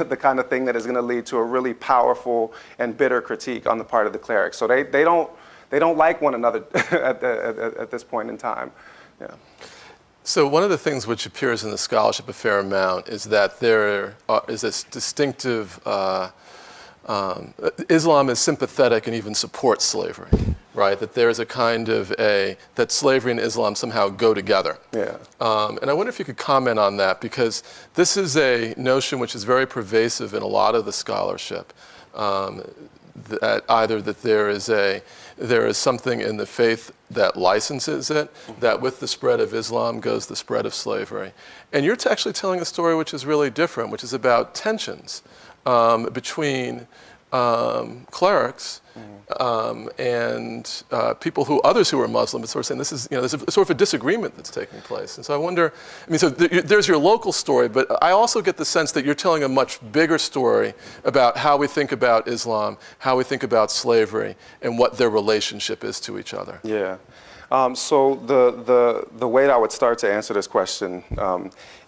the kind of thing that is going to lead to a really powerful and bitter critique on the part of the clerics. So they don't like one another at this point in time. Yeah. So one of the things which appears in the scholarship a fair amount is that there is this distinctive, Islam is sympathetic and even supports slavery, right? That there's a kind of that slavery and Islam somehow go together. Yeah. And I wonder if you could comment on that, because this is a notion which is very pervasive in a lot of the scholarship. That either that there is something in the faith that licenses it, that with the spread of Islam goes the spread of slavery. And you're actually telling a story which is really different, which is about tensions between clerics and people others who are Muslim, but sort of saying this is, there's a sort of a disagreement that's taking place. And so I wonder, so there's your local story, but I also get the sense that you're telling a much bigger story about how we think about Islam, how we think about slavery, and what their relationship is to each other. Yeah. So the way that I would start to answer this question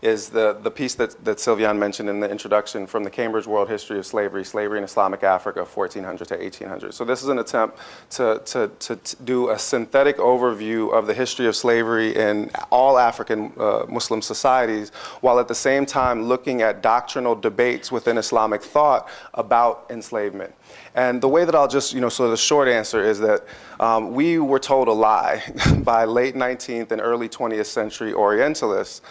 is the piece that Sylviane mentioned in the introduction from the Cambridge World History of Slavery, Slavery in Islamic Africa, 1400 to 1800. So this is an attempt to do a synthetic overview of the history of slavery in all African Muslim societies, while at the same time looking at doctrinal debates within Islamic thought about enslavement. And the way that I'll just, so the short answer is that we were told a lie by late 19th and early 20th century Orientalists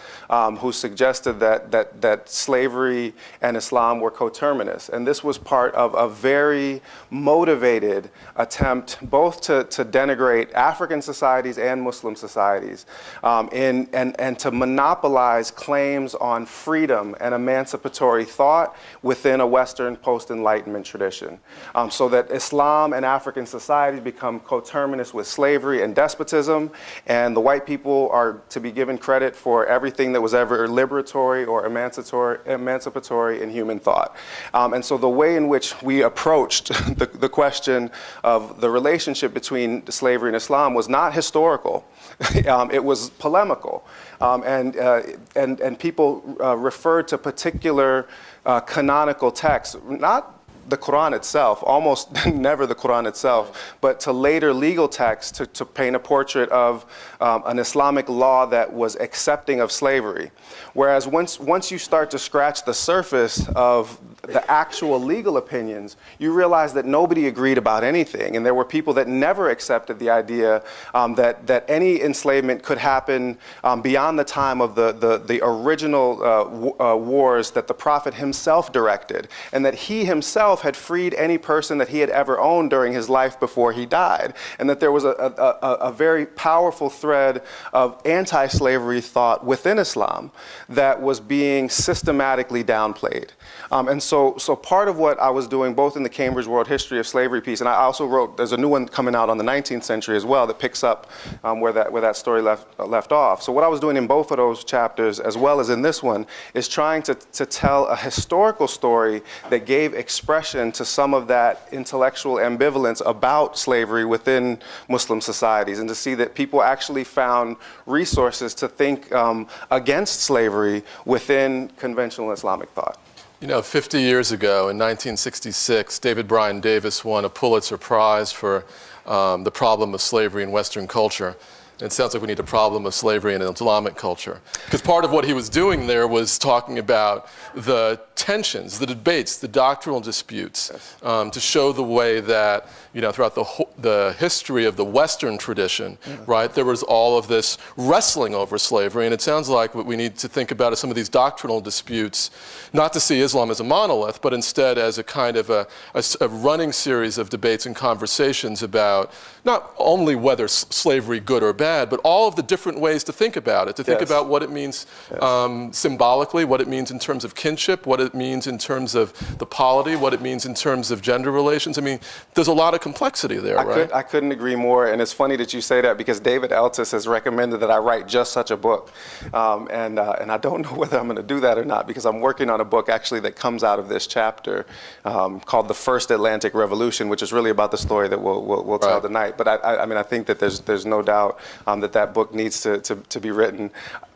who suggested that slavery and Islam were coterminous. And this was part of a very motivated attempt both to denigrate African societies and Muslim societies and to monopolize claims on freedom and emancipatory thought within a Western post-Enlightenment tradition. So that Islam and African societies become coterminous with slavery and despotism, and the white people are to be given credit for everything that was ever liberatory or emancipatory in human thought. And so the way in which we approached the question of the relationship between slavery and Islam was not historical. It was polemical. And people referred to particular canonical texts, not the Quran itself, almost never the Quran itself, but to later legal texts to paint a portrait of an Islamic law that was accepting of slavery. Whereas once you start to scratch the surface of the actual legal opinions, you realize that nobody agreed about anything. And there were people that never accepted the idea that any enslavement could happen beyond the time of the original wars that the Prophet himself directed, and that he himself had freed any person that he had ever owned during his life before he died, and that there was a very powerful thread of anti-slavery thought within Islam that was being systematically downplayed. And so part of what I was doing both in the Cambridge World History of Slavery piece, and I also wrote, there's a new one coming out on the 19th century as well that picks up where that story left off. So what I was doing in both of those chapters, as well as in this one, is trying to tell a historical story that gave expression to some of that intellectual ambivalence about slavery within Muslim societies, and to see that people actually found resources to think against slavery within conventional Islamic thought. 50 years ago, in 1966, David Bryan Davis won a Pulitzer Prize for the problem of slavery in Western culture. And it sounds like we need a problem of slavery in Islamic culture. Because part of what he was doing there was talking about the tensions, the debates, the doctrinal disputes, to show the way that, throughout the history of the Western tradition, right, there was all of this wrestling over slavery. And it sounds like what we need to think about is some of these doctrinal disputes, not to see Islam as a monolith, but instead as a kind of a running series of debates and conversations about not only whether slavery good or bad, but all of the different ways to think about it, to think about what it means symbolically, what it means in terms of kinship, what it means in terms of the polity, what it means in terms of gender relations. I mean, there's a lot of complexity there, right? I couldn't agree more, and it's funny that you say that because David Eltis has recommended that I write just such a book, and I don't know whether I'm going to do that or not, because I'm working on a book actually that comes out of this chapter called The First Atlantic Revolution, which is really about the story that we'll tell tonight. But I mean, I think that there's no doubt that book needs to be written.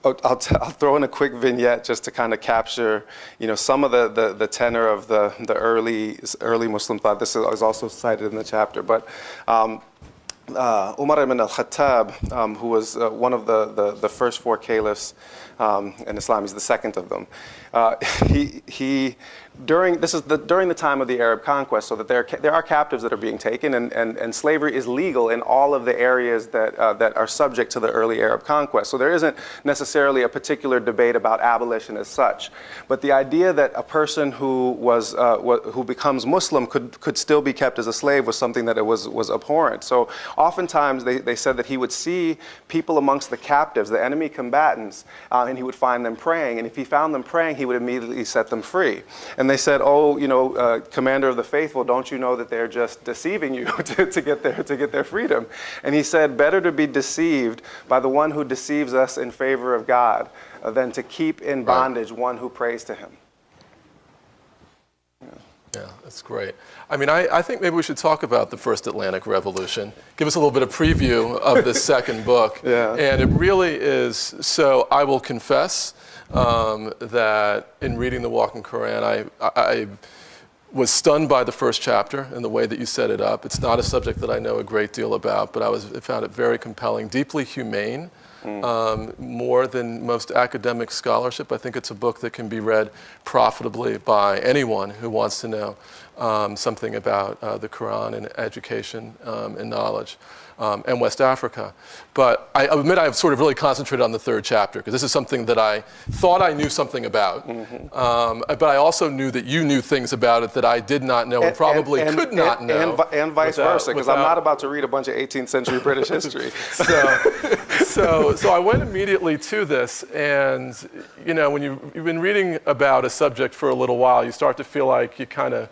I'll throw in a quick vignette just to kind of capture, some of the tenor of the early Muslim thought. This is also cited in the chapter, but Umar ibn al-Khattab, who was one of the first four caliphs in Islam, he's the second of them. During the time of the Arab conquest, so that there are captives that are being taken, and slavery is legal in all of the areas that are subject to the early Arab conquest. So there isn't necessarily a particular debate about abolition as such, but the idea that a person who becomes Muslim could still be kept as a slave was something that was abhorrent. So oftentimes they said that he would see people amongst the captives, the enemy combatants, and he would find them praying, and if he found them praying, he would immediately set them free. And they said, "Oh, Commander of the Faithful, don't you know that they're just deceiving you to get their freedom?" And he said, "Better to be deceived by the one who deceives us in favor of God than to keep in bondage one who prays to him." Yeah, that's great. I mean, I think maybe we should talk about the First Atlantic Revolution. Give us a little bit of preview of the second book. Yeah. And it really is, so I will confess that in reading the Walking Quran, I was stunned by the first chapter and the way that you set it up. It's not a subject that I know a great deal about, but I found it very compelling, deeply humane. More than most academic scholarship. I think it's a book that can be read profitably by anyone who wants to know something about the Quran and education and knowledge and West Africa. But I admit I've sort of really concentrated on the third chapter because this is something that I thought I knew something about, but I also knew that you knew things about it that I did not know and probably could not know. And vice versa, because I'm not about to read a bunch of 18th century British history. So I went immediately to this, and when you've been reading about a subject for a little while, you start to feel like you can't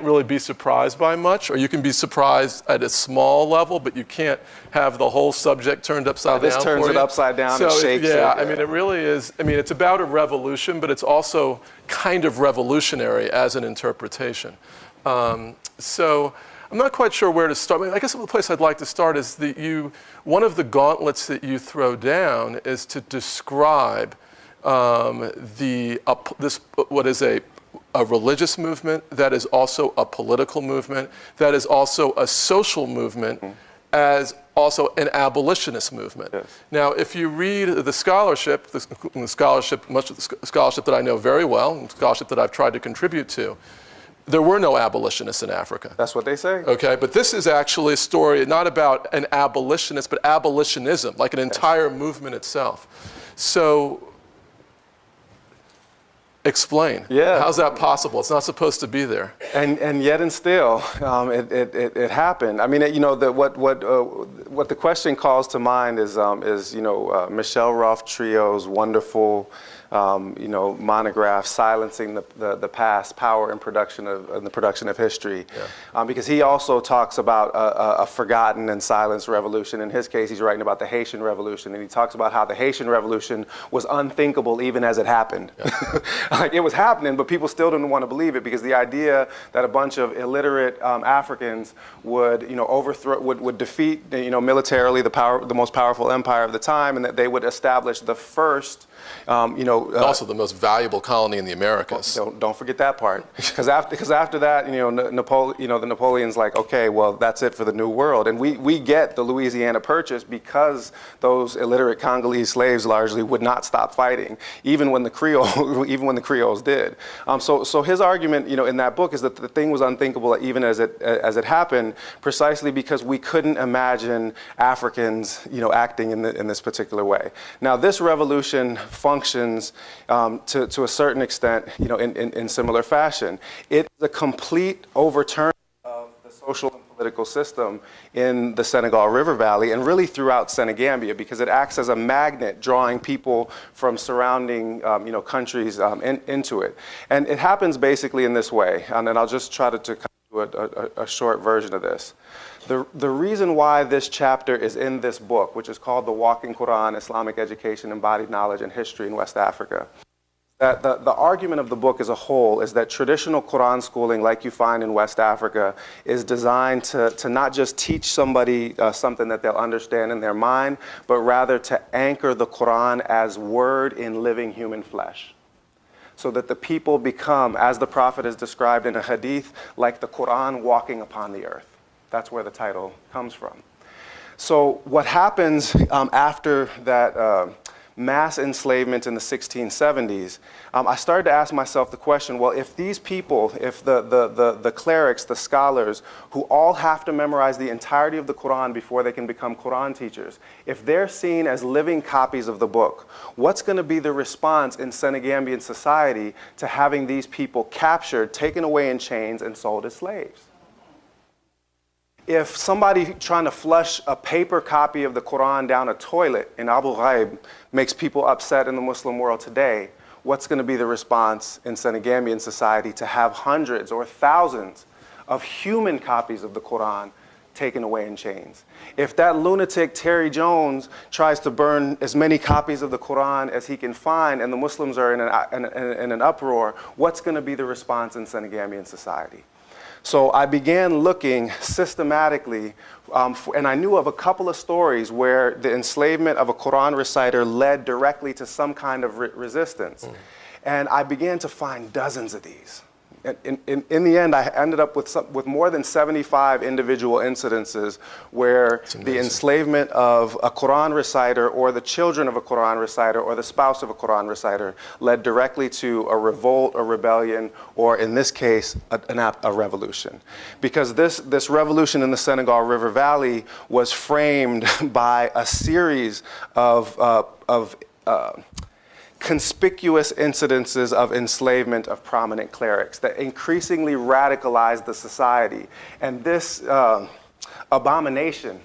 really be surprised by much, or you can be surprised at a small level, but you can't have the whole subject turned upside down. This turns it upside down and shakes it. Yeah, I mean, it really is. I mean, it's about a revolution, but it's also kind of revolutionary as an interpretation. So I'm not quite sure where to start. I mean, I guess the place I'd like to start is one of the gauntlets that you throw down is to describe what is a religious movement, that is also a political movement, that is also a social movement, as also an abolitionist movement. Yes. Now, if you read the scholarship, much of the scholarship that I know very well, and scholarship that I've tried to contribute to, there were no abolitionists in Africa. That's what they say. Okay, but this is actually a story not about an abolitionist, but abolitionism, like an entire movement itself. So, explain. Yeah. How's that possible? It's not supposed to be there. And yet and still, it happened. I mean, what the question calls to mind is Michel Rolfe Trio's wonderful monograph, Silencing the Past, Power and the Production of History. Yeah. Because he also talks about a forgotten and silenced revolution. In his case, he's writing about the Haitian Revolution, and he talks about how the Haitian Revolution was unthinkable even as it happened. Yeah. Like, it was happening, but people still didn't want to believe it, because the idea that a bunch of illiterate Africans would would defeat militarily the most powerful empire of the time, and that they would establish the first also the most valuable colony in the Americas. Don't forget that part, because after that, the Napoleon's like, okay, well, that's it for the New World, and we get the Louisiana Purchase because those illiterate Congolese slaves largely would not stop fighting, even when the Creoles did. So his argument, in that book, is that the thing was unthinkable even as it happened, precisely because we couldn't imagine Africans, acting in this particular way. Now, this revolution functions to a certain extent, in similar fashion. It's a complete overturn of the social and political system in the Senegal River Valley, and really throughout Senegambia, because it acts as a magnet drawing people from surrounding countries into it. And it happens basically in this way, and I'll just try to do a short version of this. The reason why this chapter is in this book, which is called The Walking Quran, Islamic Education, Embodied Knowledge, and History in West Africa, that the argument of the book as a whole is that traditional Quran schooling, like you find in West Africa, is designed to not just teach somebody something that they'll understand in their mind, but rather to anchor the Quran as word in living human flesh. So that the people become, as the Prophet is described in a hadith, like the Quran walking upon the earth. That's where the title comes from. So what happens after that mass enslavement in the 1670s, I started to ask myself the question, well, if these people, if the clerics, the scholars, who all have to memorize the entirety of the Quran before they can become Quran teachers, if they're seen as living copies of the book, what's going to be the response in Senegambian society to having these people captured, taken away in chains, and sold as slaves? If somebody trying to flush a paper copy of the Quran down a toilet in Abu Ghraib makes people upset in the Muslim world today, what's going to be the response in Senegambian society to have hundreds or thousands of human copies of the Quran taken away in chains? If that lunatic Terry Jones tries to burn as many copies of the Quran as he can find and the Muslims are in an uproar, what's going to be the response in Senegambian society? So I began looking systematically, and I knew of a couple of stories where the enslavement of a Quran reciter led directly to some kind of resistance. And I began to find dozens of these. In the end, I ended up with more than 75 individual incidences where the enslavement of a Quran reciter or the children of a Quran reciter or the spouse of a Quran reciter led directly to a revolt, a rebellion, or in this case, a revolution. Because this revolution in the Senegal River Valley was framed by a series of conspicuous incidences of enslavement of prominent clerics that increasingly radicalized the society. And this abomination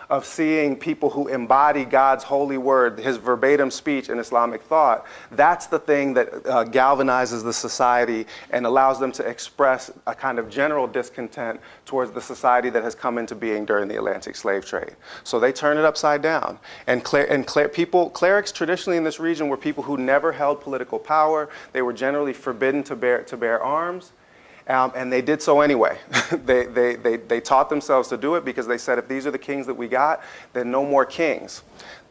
of seeing people who embody God's holy word, his verbatim speech in Islamic thought, that's the thing that galvanizes the society and allows them to express a kind of general discontent towards the society that has come into being during the Atlantic slave trade. So they turn it upside down. And clerics traditionally in this region were people who never held political power. They were generally forbidden to bear arms. And they did so anyway. They taught themselves to do it because they said, if these are the kings that we got, then no more kings.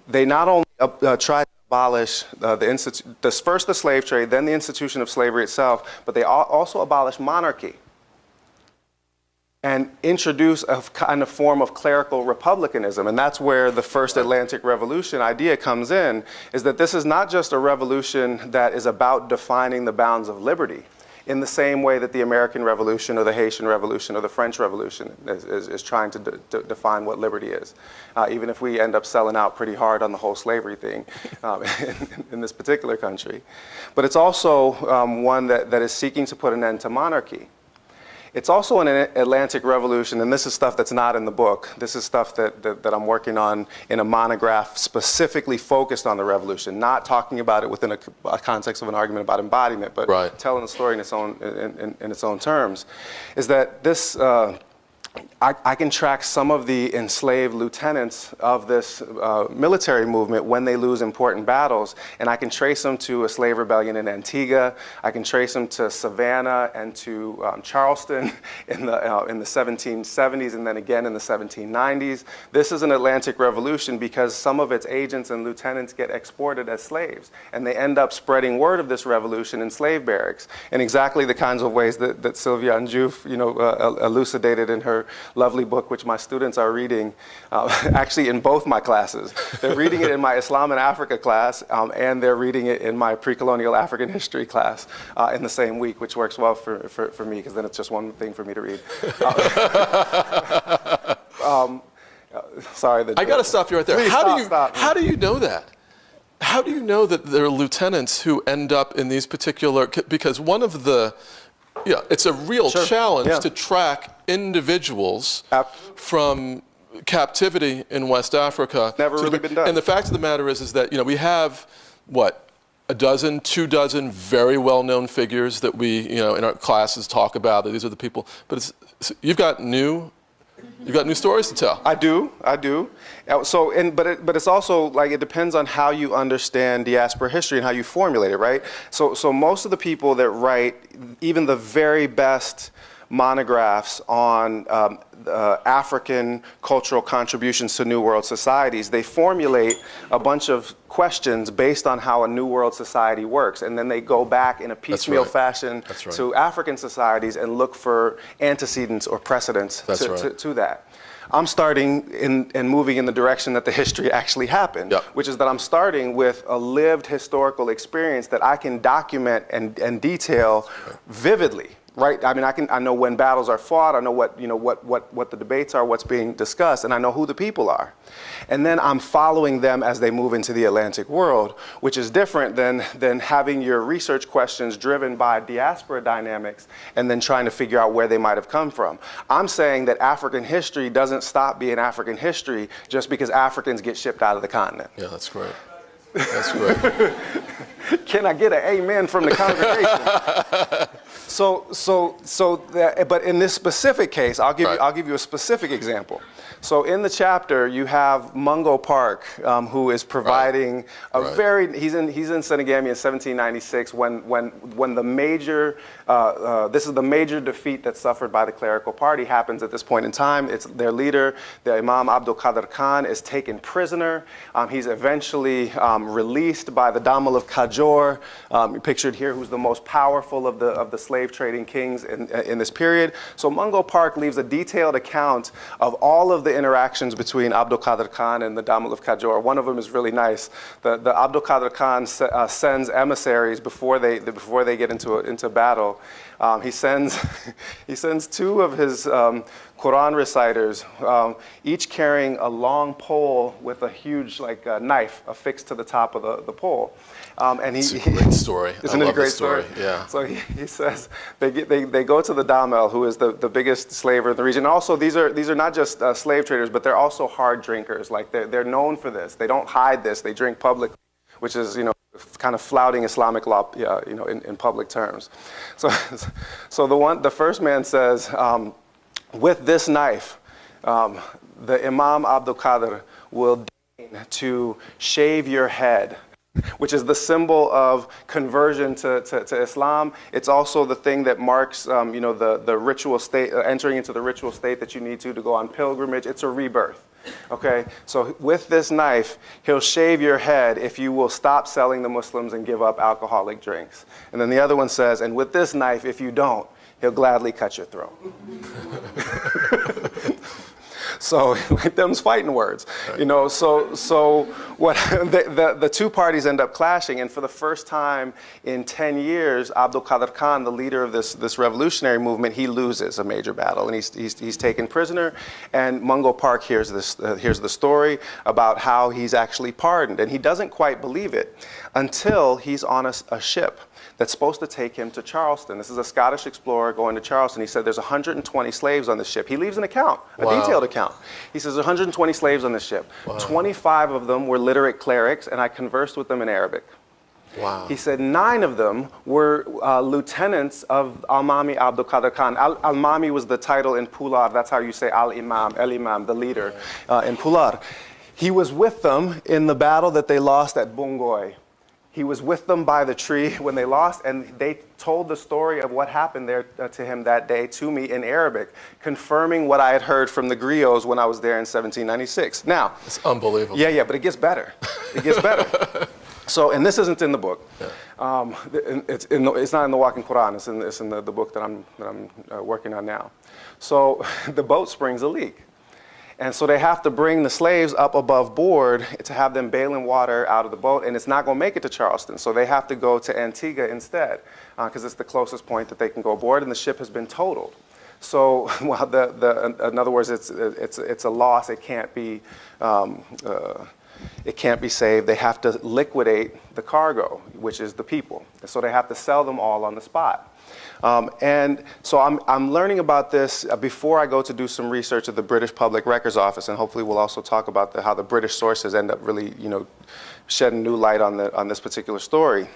They not only tried to abolish first the slave trade, then the institution of slavery itself, but they also abolished monarchy and introduce a kind of form of clerical republicanism. And that's where the first Atlantic Revolution idea comes in, is that this is not just a revolution that is about defining the bounds of liberty, in the same way that the American Revolution or the Haitian Revolution or the French Revolution is trying to define what liberty is. Even if we end up selling out pretty hard on the whole slavery thing in this particular country. But it's also one that is seeking to put an end to monarchy. It's also an Atlantic Revolution, and this is stuff that's not in the book. This is stuff that I'm working on in a monograph specifically focused on the revolution, not talking about it within a context of an argument about embodiment, but telling the story in its own terms, is that this, I can track some of the enslaved lieutenants of this military movement when they lose important battles, and I can trace them to a slave rebellion in Antigua. I can trace them to Savannah and to Charleston in the 1770s and then again in the 1790s. This is an Atlantic Revolution because some of its agents and lieutenants get exported as slaves, and they end up spreading word of this revolution in slave barracks in exactly the kinds of ways that Sylvia Njouf, elucidated in her lovely book, which my students are reading, actually in both my classes. They're reading it in my Islam and Africa class, and they're reading it in my pre-colonial African history class in the same week, which works well for me, because then it's just one thing for me to read. Sorry. I got to stop you right there. Please how do you know that? How do you know that there are lieutenants who end up in these particular, because one of the, it's a real challenge to track individuals from captivity in West Africa. Never really been done. And the fact of the matter is that, we have, what, a dozen, 2 dozen very well-known figures that we, in our classes talk about, that these are the people. But you've got new You got new stories to tell. I do. So, but it's also like it depends on how you understand diaspora history and how you formulate it, right? So most of the people that write even the very best monographs on African cultural contributions to New World societies, they formulate a bunch of questions based on how a New World society works, and then they go back in a piecemeal fashion to African societies and look for antecedents or precedents to that. I'm starting and moving in the direction that the history actually happened, which is that I'm starting with a lived historical experience that I can document and detail vividly. Right. I mean, I know when battles are fought. I know what the debates are, what's being discussed, and I know who the people are. And then I'm following them as they move into the Atlantic world, which is different than having your research questions driven by diaspora dynamics and then trying to figure out where they might have come from. I'm saying that African history doesn't stop being African history just because Africans get shipped out of the continent. Yeah, that's great. That's great. Can I get an amen from the congregation? But in this specific case, I'll give you a specific example. So in the chapter, you have Mungo Park, who is providing a very, he's in Senegambia in 1796 when the major, this is the major defeat that's suffered by the clerical party happens at this point in time. It's their leader, the Imam Abdul Khan, is taken prisoner. He's eventually released by the Damal of Qadeer, pictured here, who's the most powerful of the slave trading kings in this period. So Mungo Park leaves a detailed account of all of the interactions between Abdul Khan and the Damal of Qadeer. One of them is really nice. The Abdul Khan sends emissaries before they get into battle. He sends two of his Quran reciters, each carrying a long pole with a huge knife affixed to the top of the pole. And it's a great story. Isn't it a great story? Yeah. So he says they go to the Damel, who is the biggest slaver in the region. Also, these are not just slave traders, but they're also hard drinkers. Like they're known for this. They don't hide this. They drink publicly, which is kind of flouting Islamic law, in public terms. So the first man says, with this knife, the Imam Abdul Qadir will deign to shave your head, which is the symbol of conversion to Islam. It's also the thing that marks, the ritual state, entering into the ritual state that you need to go on pilgrimage. It's a rebirth. Okay, so with this knife, he'll shave your head if you will stop selling the Muslims and give up alcoholic drinks. And then the other one says, and with this knife, if you don't, he'll gladly cut your throat. So them's fighting words, So what the two parties end up clashing, and for the first time in 10 years, Abdul Qadir Khan, the leader of this revolutionary movement, he loses a major battle, and he's taken prisoner. And Mungo Park hears the story about how he's actually pardoned, and he doesn't quite believe it until he's on a ship that's supposed to take him to Charleston. This is a Scottish explorer going to Charleston. He said there's 120 slaves on the ship. He leaves an account, a detailed account. He says 120 slaves on the ship. 25 of them were literate clerics, and I conversed with them in Arabic. Wow. He said 9 of them were lieutenants of Al-Mami Abdul Qadir Khan. Al-Mami was the title in Pular. That's how you say Al-Imam, El-Imam, the leader in Pular. He was with them in the battle that they lost at Bungoy. He was with them by the tree when they lost, and they told the story of what happened there to him that day to me in Arabic, confirming what I had heard from the griots when I was there in 1796. Now, it's unbelievable. Yeah, but it gets better. It gets better. So, and this isn't in the book. Yeah. It's not in the Walking Quran. It's in the book that I'm working on now. So the boat springs a leak. And so they have to bring the slaves up above board to have them bailing water out of the boat, and it's not going to make it to Charleston. So they have to go to Antigua instead, because it's the closest point that they can go aboard, and the ship has been totaled. So, well, in other words, it's a loss. It can't be saved. They have to liquidate the cargo, which is the people. So they have to sell them all on the spot. And so I'm learning about this before I go to do some research at the British Public Records Office, and hopefully we'll also talk about how the British sources end up really, shedding new light on this particular story.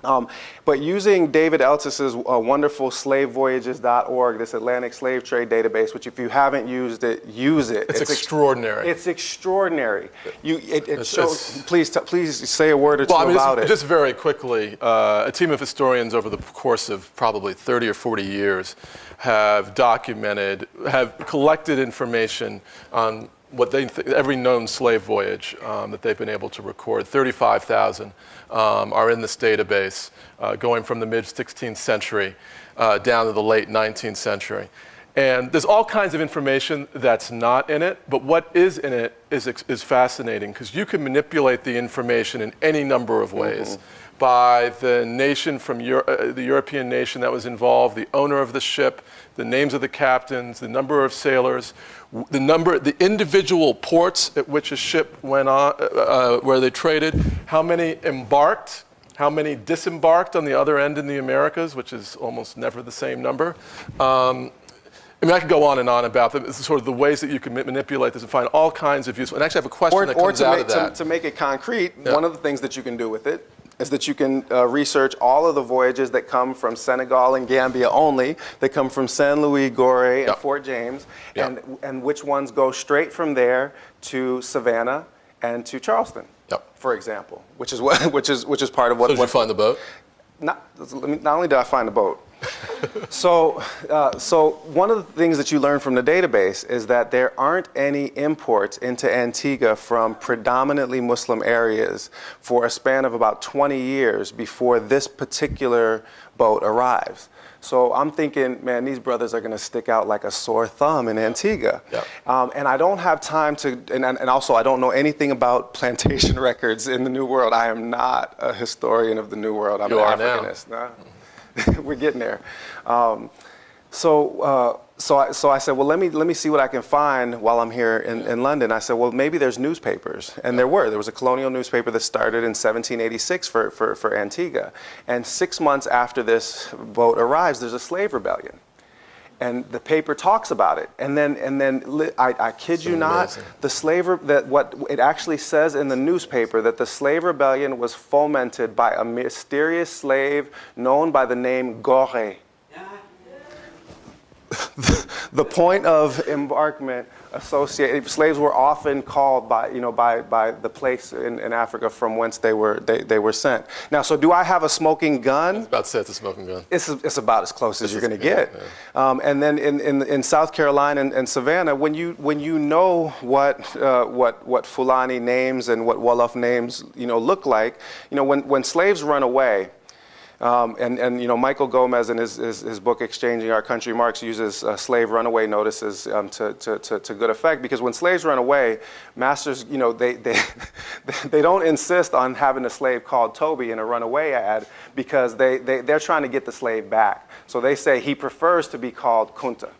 But using David Eltis's wonderful slavevoyages.org, this Atlantic slave trade database, which if you haven't used it, use it. It's extraordinary. It's extraordinary. It shows, please say a word or two about it. Just very quickly, a team of historians over the course of probably 30 or 40 years have documented, have collected information on what they every known slave voyage that they've been able to record. 35,000 are in this database, going from the mid-16th century down to the late 19th century. And there's all kinds of information that's not in it, but what is in it is fascinating, because you can manipulate the information in any number of ways. By the nation from the European nation that was involved, the owner of the ship, the names of the captains, the number of sailors, the individual ports at which a ship went on, where they traded, how many embarked, how many disembarked on the other end in the Americas, which is almost never the same number. I mean, I could go on and on about them. It's sort of the ways that you can manipulate this and find all kinds of useful. And actually, I have a question that comes out of that. To make it concrete, one of the things that you can do with it is that you can research all of the voyages that come from Senegal and Gambia only, that come from San Luis, Gorée, and Fort James, and which ones go straight from there to Savannah and to Charleston, for example, which is part of what. So did you find the boat? Not only did I find the boat. So one of the things that you learn from the database is that there aren't any imports into Antigua from predominantly Muslim areas for a span of about 20 years before this particular boat arrives. So I'm thinking, man, these brothers are going to stick out like a sore thumb in Antigua. And I don't have time to, and also I don't know anything about plantation records in the New World. I am not a historian of the New World. I'm an Africanist. Nah. We're getting there. So I said, well, let me see what I can find while I'm here in London. I said, well, maybe there's newspapers. And there was a colonial newspaper that started in 1786 for Antigua. And 6 months after this boat arrives, there's a slave rebellion. And the paper talks about it. And then I kid you not, what it actually says in the newspaper, that the slave rebellion was fomented by a mysterious slave known by the name Gore. The point of embarkment associated, slaves were often called by the place in Africa from whence they were sent. Now, so do I have a smoking gun? I was about to say it's a smoking gun. It's about as close as you're going to get. And then in South Carolina and Savannah, when you know what Fulani names and what Wolof names look like, when slaves run away. And Michael Gomez in his book Exchanging Our Country Marks uses slave runaway notices to good effect, because when slaves run away, masters they don't insist on having a slave called Toby in a runaway ad, because they're trying to get the slave back. So they say he prefers to be called Kunta.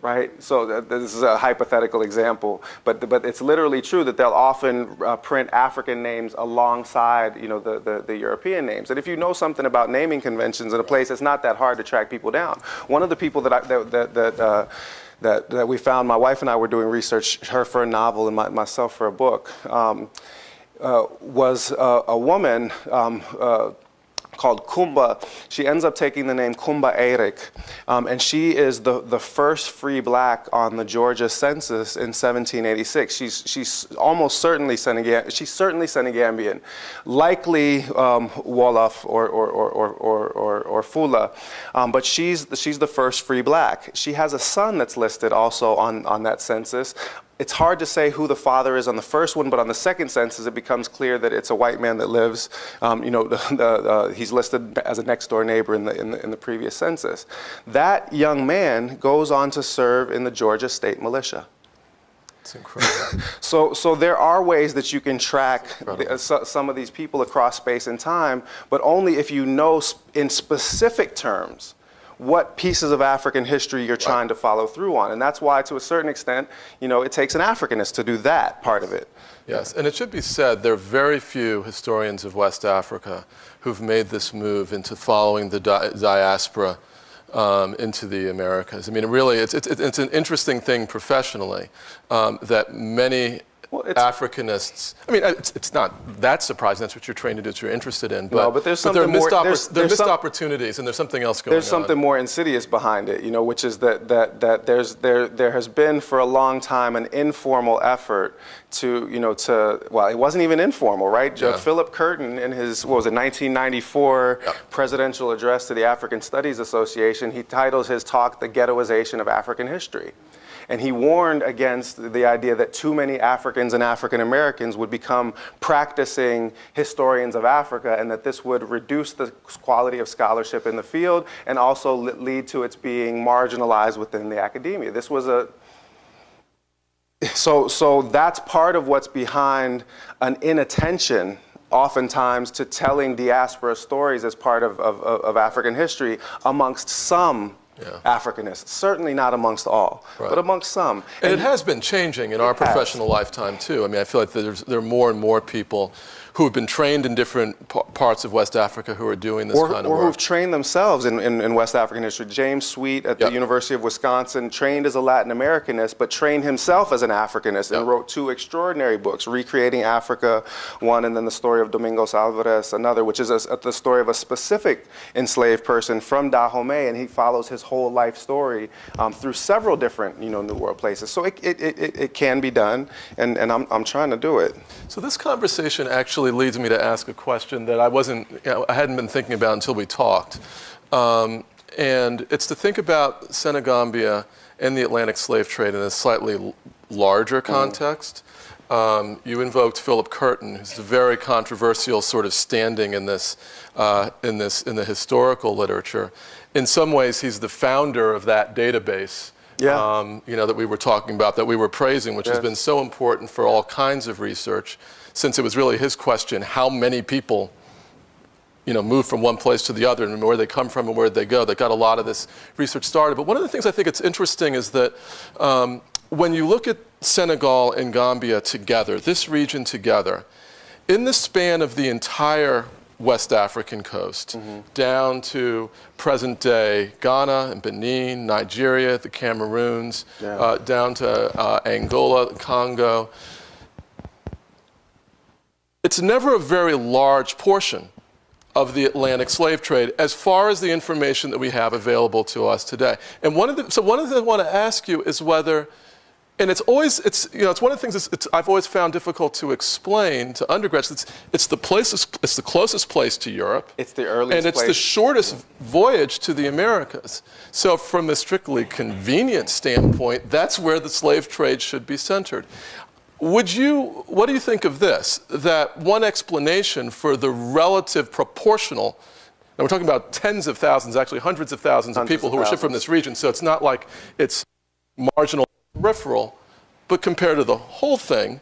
Right? So this is a hypothetical example, but it's literally true that they'll often print African names alongside the European names. And if you know something about naming conventions in a place, it's not that hard to track people down. One of the people that we found, my wife and I were doing research, her for a novel and myself for a book, was a woman called Kumba. She ends up taking the name Kumba Eric, and she is the first free black on the Georgia census in 1786. She's almost certainly Senegal. She's certainly Senegambian, likely Wolof or Fula, but she's the first free black. She has a son that's listed also on that census. It's hard to say who the father is on the first one, but on the second census, it becomes clear that it's a white man that lives. He's listed as a next-door neighbor in the previous census. That young man goes on to serve in the Georgia State Militia. It's incredible. So there are ways that you can track some of these people across space and time, but only if you know in specific terms what pieces of African history you're trying to follow through on. And that's why, to a certain extent, it takes an Africanist to do that part of it. Yes, and it should be said, there are very few historians of West Africa who've made this move into following the diaspora into the Americas. I mean, really, it's an interesting thing professionally that many Africanists. I mean, it's not that surprising. That's what you're trained to do. It's what you're interested in. But, no, but there's something more. There are missed opportunities, and there's something else going on. There's something more insidious behind it, you know, which is that there has been for a long time an informal effort to, you know, well, it wasn't even informal, right? Yeah. Philip Curtin, in his, 1994 presidential address to the African Studies Association, he titles his talk "The Ghettoization of African History." And he warned against the idea that too many Africans and African Americans would become practicing historians of Africa, and that this would reduce the quality of scholarship in the field and also lead to its being marginalized within the academia. This was so that's part of what's behind an inattention oftentimes to telling diaspora stories as part of African history amongst some Africanists, certainly not amongst all, but amongst some. And it has been changing in our professional lifetime too. I mean, I feel like there are more and more people who have been trained in different parts of West Africa who are doing this kind of work. Or who've trained themselves in West African history. James Sweet at the University of Wisconsin trained as a Latin Americanist, but trained himself as an Africanist and wrote 2 extraordinary books, Recreating Africa, one, and then The Story of Domingos Alvarez, another, which is the story of a specific enslaved person from Dahomey, and he follows his whole life story through several different, New World places. So it can be done, and I'm trying to do it. So this conversation actually leads me to ask a question that I hadn't been thinking about until we talked. And it's to think about Senegambia and the Atlantic slave trade in a slightly larger context. You invoked Philip Curtin, who's a very controversial sort of standing in this, in the historical literature. In some ways, he's the founder of that database. That we were talking about, that we were praising, which has been so important for all kinds of research, since it was really his question: how many people, move from one place to the other, and where they come from and where they go. That got a lot of this research started. But one of the things I think it's interesting is that when you look at Senegal and Gambia together, this region together, in the span of the entire West African coast, down to present-day Ghana and Benin, Nigeria, the Cameroons, down to Angola, Congo. It's never a very large portion of the Atlantic slave trade as far as the information that we have available to us today. And one of the things I want to ask you is whether, and it's one of the things I've always found difficult to explain to undergraduates. It's the closest place to Europe. It's the earliest and it's place. the shortest voyage to the Americas. So from a strictly convenient standpoint, that's where the slave trade should be centered. What do you think of this? That one explanation for the relative proportional, and we're talking about tens of thousands, actually hundreds of thousands of people who are shipped from this region, so it's not like it's marginal, peripheral, but compared to the whole thing,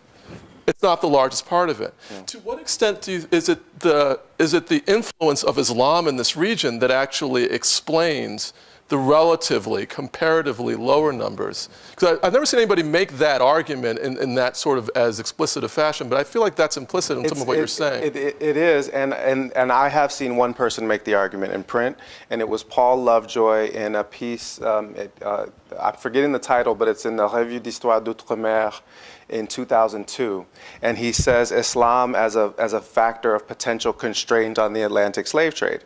it's not the largest part of it. To what extent is it the influence of Islam in this region that actually explains the comparatively lower numbers? Because I've never seen anybody make that argument in that sort of as explicit a fashion, but I feel like that's implicit in some of what you're saying. It is, and I have seen one person make the argument in print, and it was Paul Lovejoy in a piece, I'm forgetting the title, but it's in the Revue d'Histoire d'Outre-mer in 2002, and he says Islam as a factor of potential constraint on the Atlantic slave trade.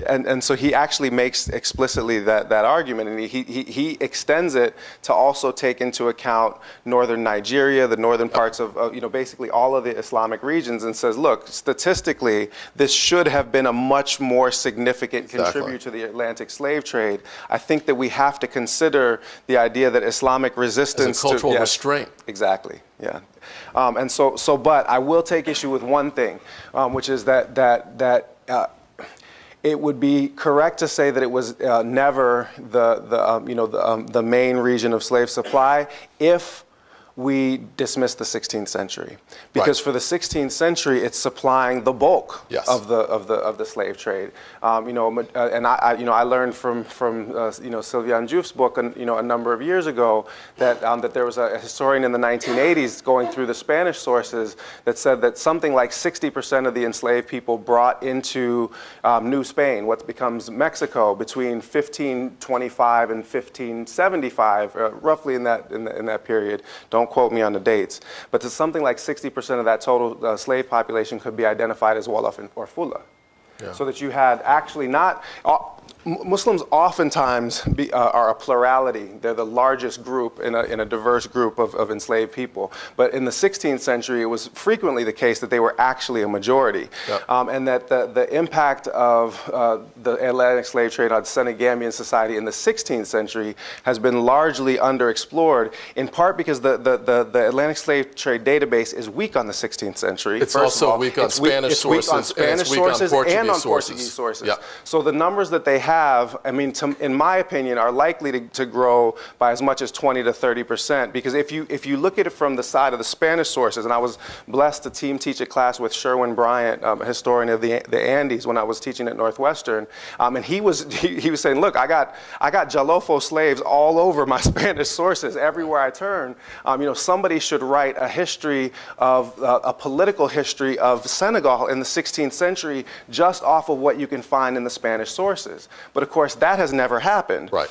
And so he actually makes explicitly that argument, and he extends it to also take into account northern Nigeria, the northern parts of basically all of the Islamic regions, and says, look, statistically, this should have been a much more significant contributor to the Atlantic slave trade. I think that we have to consider the idea that Islamic resistance as a cultural restraint. Exactly. Yeah. But I will take issue with one thing, which is that it would be correct to say that it was never the main region of slave supply if we dismiss the 16th century. Because for the 16th century, it's supplying the bulk of the slave trade. You know, and I learned from you know, Sylviane Diouf's book, you know, a number of years ago that that there was a historian in the 1980s going through the Spanish sources that said that something like 60% of the enslaved people brought into New Spain, what becomes Mexico, between 1525 and 1575, roughly in that period. Don't quote me on the dates, but something like 60% of that total slave population could be identified as Wolof or Fula. Yeah. So that you had actually not, Muslims oftentimes are a plurality. They're the largest group in a diverse group of enslaved people. But in the 16th century, it was frequently the case that they were actually a majority. Yep. And that the impact of the Atlantic slave trade on Senegambian society in the 16th century has been largely underexplored, in part because the Atlantic slave trade database is weak on the 16th century. It's also weak on Spanish sources, and it's weak on Portuguese sources. Yep. So the numbers that they have, I mean, in my opinion, are likely to grow by as much as 20 to 30%. Because if you look at it from the side of the Spanish sources, and I was blessed to teach a class with Sherwin Bryant, a historian of the Andes, when I was teaching at Northwestern, and he was saying, look, I got Jalofo slaves all over my Spanish sources everywhere I turn. You know, somebody should write a history of a political history of Senegal in the 16th century just off of what you can find in the Spanish sources. But of course, that has never happened, right?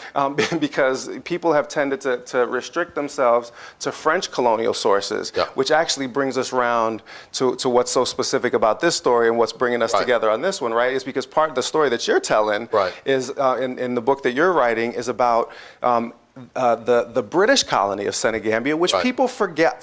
Because people have tended to restrict themselves to French colonial sources, which actually brings us around to what's so specific about this story and what's bringing us together on this one, right? Is because part of the story that you're telling is, in the book that you're writing, is about the British colony of Senegambia, which people forget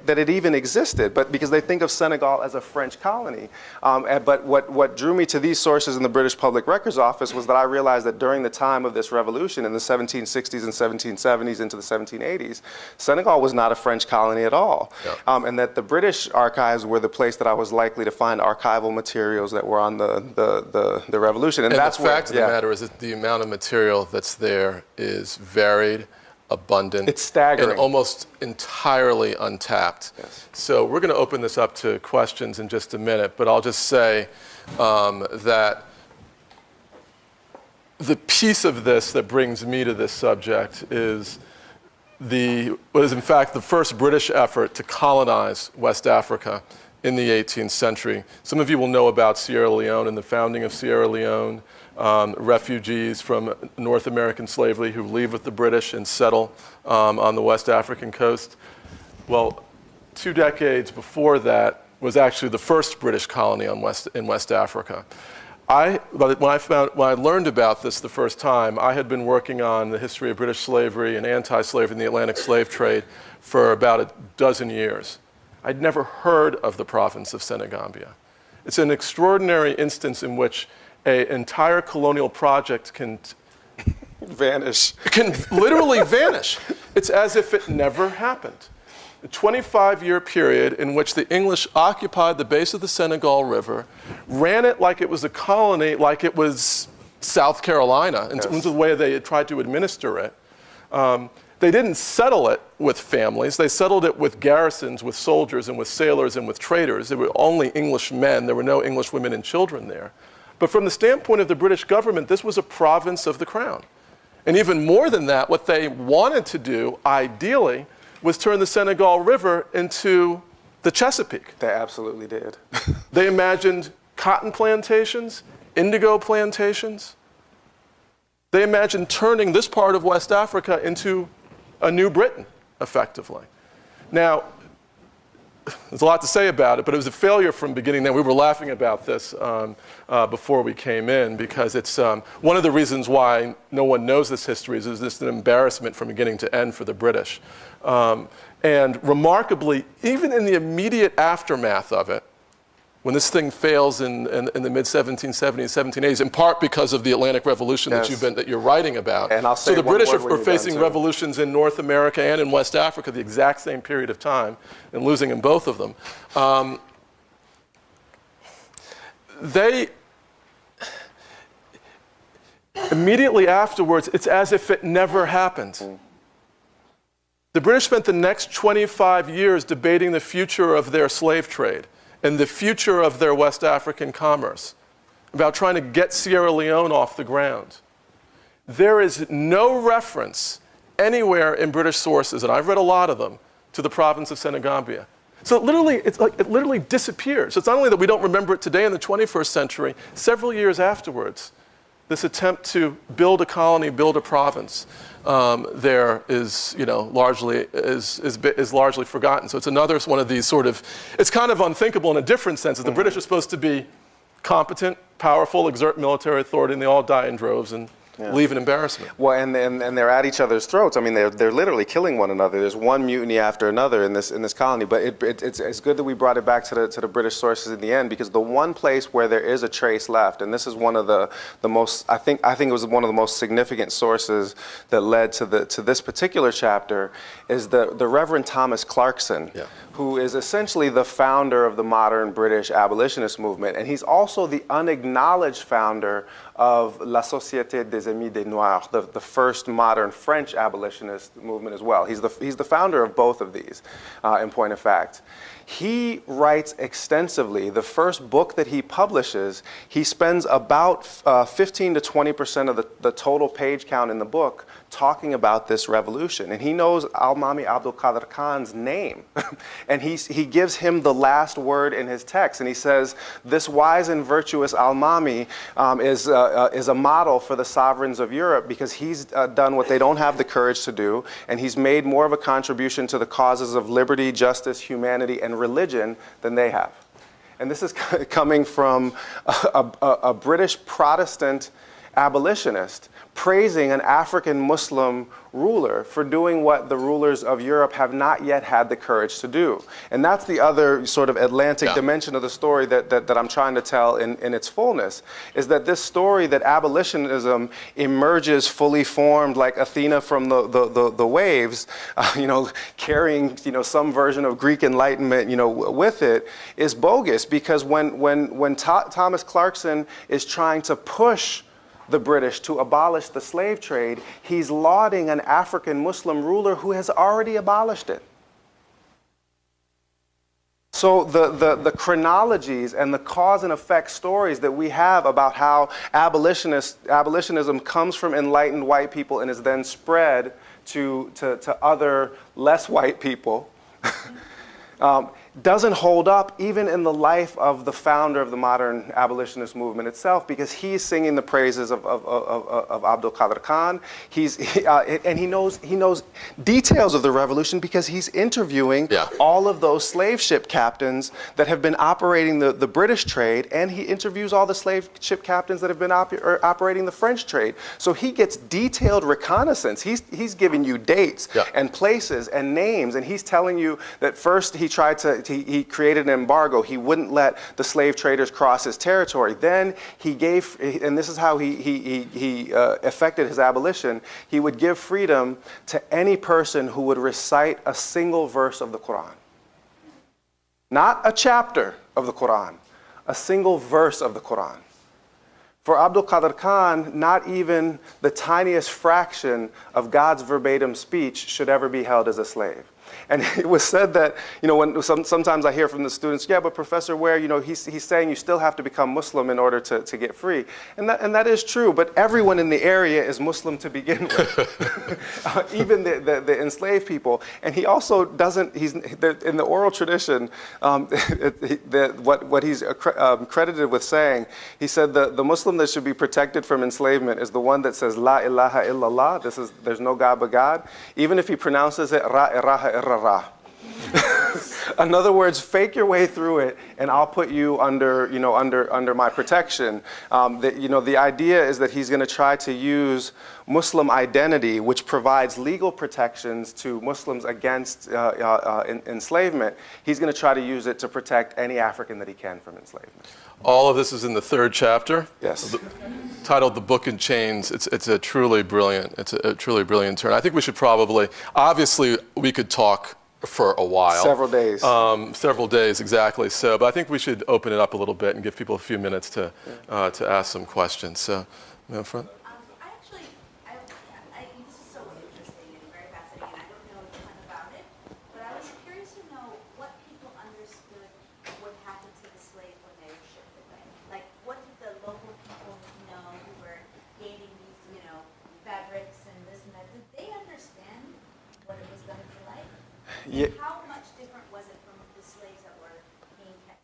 that it even existed, but because they think of Senegal as a French colony. But what drew me to these sources in the British Public Records Office was that I realized that during the time of this revolution in the 1760s and 1770s into the 1780s, Senegal was not a French colony at all. And that the British archives were the place that I was likely to find archival materials that were on the revolution. And that's the fact of the matter is that the amount of material that's there is varied, abundant, it's staggering, and almost entirely untapped. Yes. So we're going to open this up to questions in just a minute, but I'll just say that the piece of this that brings me to this subject is what is in fact the first British effort to colonize West Africa in the 18th century. Some of you will know about Sierra Leone and the founding of Sierra Leone. Refugees from North American slavery who leave with the British and settle on the West African coast. Well, 2 decades before that was actually the first British colony in West Africa. When I learned about this the first time, I had been working on the history of British slavery and anti-slavery in the Atlantic slave trade for about a dozen years. I'd never heard of the province of Senegambia. It's an extraordinary instance in which an entire colonial project can vanish. Can literally vanish. It's as if it never happened. A 25-year period in which the English occupied the base of the Senegal River, ran it like it was a colony, like it was South Carolina, in terms of the way they had tried to administer it. They didn't settle it with families. They settled it with garrisons, with soldiers, and with sailors, and with traders. There were only English men. There were no English women and children there. But from the standpoint of the British government, this was a province of the crown. And even more than that, what they wanted to do, ideally, was turn the Senegal River into the Chesapeake. They absolutely did. They imagined cotton plantations, indigo plantations. They imagined turning this part of West Africa into a New Britain, effectively. Now, there's a lot to say about it, but it was a failure from beginning. Then we were laughing about this before we came in, because it's one of the reasons why no one knows this history is this an embarrassment from beginning to end for the British. And remarkably, even in the immediate aftermath of it, when this thing fails in the mid-1770s, 1780s, in part because of the Atlantic Revolution that you're writing about. And I'll say so the British are facing revolutions in North America and in West Africa the exact same period of time, and losing in both of them. They immediately afterwards, it's as if it never happened. The British spent the next 25 years debating the future of their slave trade and the future of their West African commerce, about trying to get Sierra Leone off the ground. There is no reference anywhere in British sources, and I've read a lot of them, to the province of Senegambia. So it literally disappears. So it's not only that we don't remember it today in the 21st century, several years afterwards, this attempt to build a colony, build a province, there is, largely forgotten. So it's another one of these sort of, it's kind of unthinkable in a different sense. The British are supposed to be competent, powerful, exert military authority, and they all die in droves and leave in embarrassment. Well, and they're at each other's throats. I mean, they're literally killing one another. There's one mutiny after another in this colony. But it's good that we brought it back to the British sources in the end, because the one place where there is a trace left, and this is one of the most, I think it was one of the most significant sources that led to this particular chapter, is the Reverend Thomas Clarkson, who is essentially the founder of the modern British abolitionist movement, and he's also the unacknowledged founder of La Société des Amis des Noirs, the first modern French abolitionist movement as well. He's the founder of both of these, in point of fact. He writes extensively. The first book that he publishes, he spends about 15 to 20% of the total page count in the book talking about this revolution. And he knows Al-Mami Abdul Qadir Khan's name. And he gives him the last word in his text. And he says, this wise and virtuous Al-Mami is a model for the sovereigns of Europe, because he's done what they don't have the courage to do. And he's made more of a contribution to the causes of liberty, justice, humanity, and religion than they have. And this is coming from a British Protestant abolitionist praising an African Muslim ruler for doing what the rulers of Europe have not yet had the courage to do. And that's the other sort of Atlantic dimension of the story that I'm trying to tell in its fullness, is that this story that abolitionism emerges fully formed like Athena from the waves, carrying some version of Greek Enlightenment with it, is bogus, because when Thomas Clarkson is trying to push the British to abolish the slave trade, he's lauding an African Muslim ruler who has already abolished it. So the chronologies and the cause and effect stories that we have about how abolitionism comes from enlightened white people and is then spread to other less white people doesn't hold up even in the life of the founder of the modern abolitionist movement itself, because he's singing the praises of Abdul Qadir Khan. And he knows details of the revolution because he's interviewing all of those slave ship captains that have been operating the British trade, and he interviews all the slave ship captains that have been operating the French trade. So he gets detailed reconnaissance. He's giving you dates and places and names, and he's telling you that first he created an embargo. He wouldn't let the slave traders cross his territory. Then he gave, and this is how he effected his abolition, he would give freedom to any person who would recite a single verse of the Quran. Not a chapter of the Quran, a single verse of the Quran. For Abdul Qadir Khan, not even the tiniest fraction of God's verbatim speech should ever be held as a slave. And it was said that, when sometimes I hear from the students, yeah, but Professor Ware, he's saying you still have to become Muslim in order to get free. And that is true, but everyone in the area is Muslim to begin with, even the enslaved people. And he also doesn't, in the oral tradition, what he's credited with saying, he said the Muslim that should be protected from enslavement is the one that says, La ilaha illallah, there's no God but God, even if he pronounces it, Ra iraha irra. In other words, fake your way through it, and I'll put you under my protection. The idea is that he's going to try to use Muslim identity, which provides legal protections to Muslims against enslavement. He's going to try to use it to protect any African that he can from enslavement. All of this is in the third chapter. Yes. Titled "The Book in Chains." It's a truly brilliant. It's a truly brilliant turn. I think we should probably, obviously, we could talk for a while. Several days. Several days, exactly. So, but I think we should open it up a little bit and give people a few minutes to ask some questions. So, in front. This is so interesting and very fascinating. And I don't know a ton Yeah. How much different was it from the slaves that were being kept?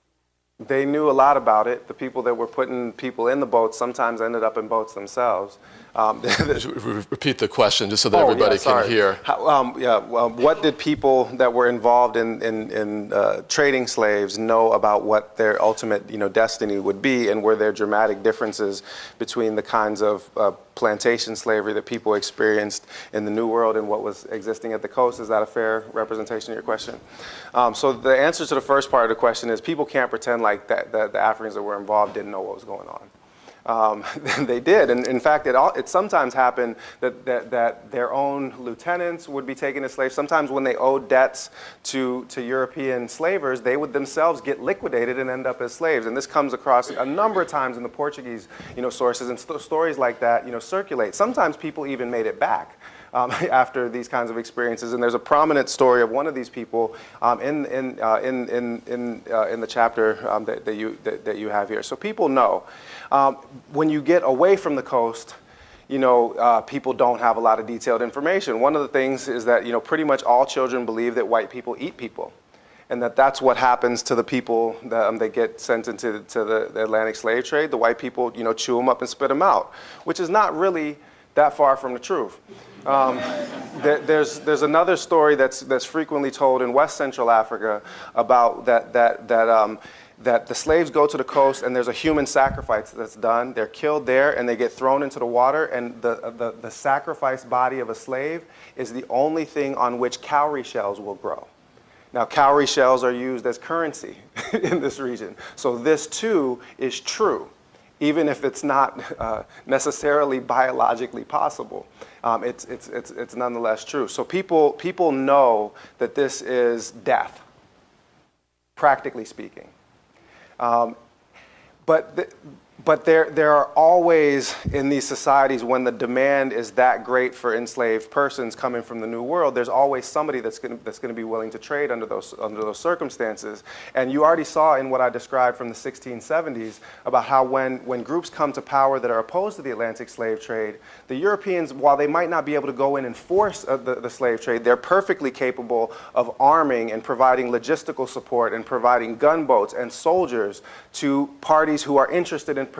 They knew a lot about it. The people that were putting people in the boats sometimes ended up in boats themselves. Repeat the question just so that everybody can hear. What did people that were involved in trading slaves know about what their ultimate destiny would be, and were there dramatic differences between the kinds of plantation slavery that people experienced in the New World and what was existing at the coast? Is that a fair representation of your question? So the answer to the first part of the question is people can't pretend like that the Africans that were involved didn't know what was going on. They did, and in fact, it sometimes happened that their own lieutenants would be taken as slaves. Sometimes when they owed debts to European slavers, they would themselves get liquidated and end up as slaves. And this comes across a number of times in the Portuguese sources, and stories like that circulate. Sometimes people even made it back. After these kinds of experiences, and there's a prominent story of one of these people in the chapter that you have here. So people know when you get away from the coast, people don't have a lot of detailed information. One of the things is that pretty much all children believe that white people eat people, and that's what happens to the people that get sent into the Atlantic slave trade. The white people chew them up and spit them out, which is not really that far from the truth. There's another story that's frequently told in West Central Africa about that the slaves go to the coast and there's a human sacrifice that's done. They're killed there and they get thrown into the water, and the sacrificed body of a slave is the only thing on which cowrie shells will grow. Now, cowrie shells are used as currency in this region. So this too is true, even if it's not necessarily biologically possible. It's nonetheless true. So people know that this is death, practically speaking. But there are always, in these societies, when the demand is that great for enslaved persons coming from the New World, there's always somebody that's going to be willing to trade under those circumstances. And you already saw in what I described from the 1670s about how when groups come to power that are opposed to the Atlantic slave trade, the Europeans, while they might not be able to go in and force the slave trade, they're perfectly capable of arming and providing logistical support and providing gunboats and soldiers to parties who are interested in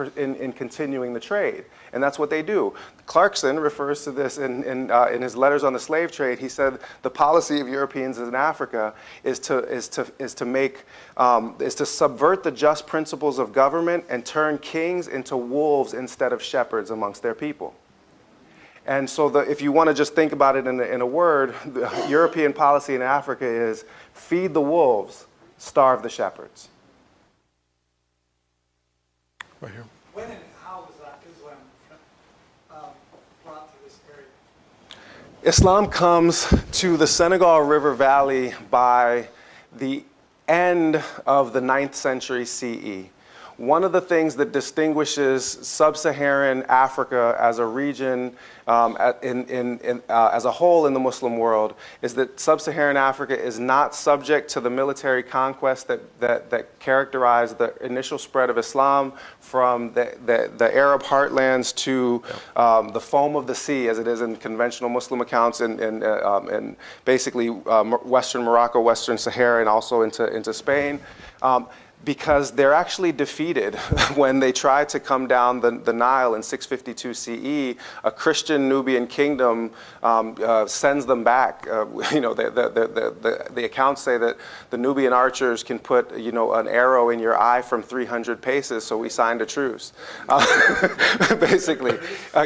continuing the trade. And that's what they do. Clarkson refers to this in his letters on the slave trade. He said the policy of Europeans in Africa is to subvert the just principles of government and turn kings into wolves instead of shepherds amongst their people. And so if you want to just think about it in a word, the European policy in Africa is feed the wolves, starve the shepherds. Right here. When and how was Islam brought to this area? Islam comes to the Senegal River Valley by the end of the 9th century CE. One of the things that distinguishes sub-Saharan Africa as a region, as a whole in the Muslim world, is that sub-Saharan Africa is not subject to the military conquest that characterized the initial spread of Islam from the Arab heartlands to the foam of the sea, as it is in conventional Muslim accounts, and basically Western Morocco, Western Sahara, and also into Spain. Because they're actually defeated when they try to come down the Nile in 652 CE. A Christian Nubian kingdom sends them back. The accounts say that the Nubian archers can put an arrow in your eye from 300 paces, so we signed a truce. Basically,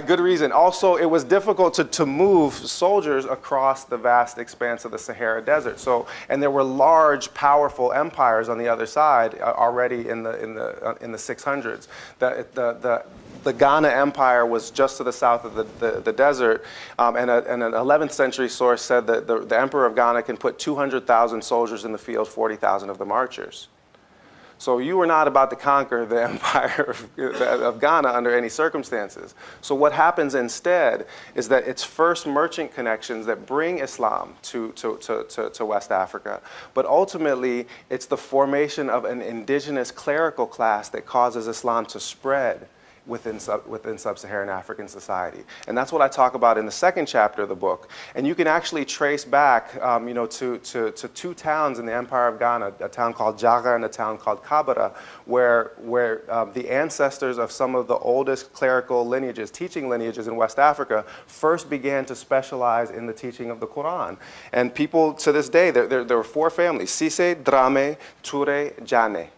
good reason. Also, it was difficult to move soldiers across the vast expanse of the Sahara Desert. So, and there were large, powerful empires on the other side. Already in the 600s, the Ghana Empire was just to the south of the desert, and an 11th century source said that the Emperor of Ghana can put 200,000 soldiers in the field, 40,000 of them archers. So you were not about to conquer the empire of Ghana under any circumstances. So what happens instead is that it's first merchant connections that bring Islam to West Africa. But ultimately, it's the formation of an indigenous clerical class that causes Islam to spread within sub-Saharan African society. And that's what I talk about in the second chapter of the book. And you can actually trace back to two towns in the Empire of Ghana, a town called Jaga and a town called Kabara, where the ancestors of some of the oldest clerical lineages, teaching lineages in West Africa, first began to specialize in the teaching of the Quran. And people to this day, there were four families: Sise, Drame, Ture, Jane.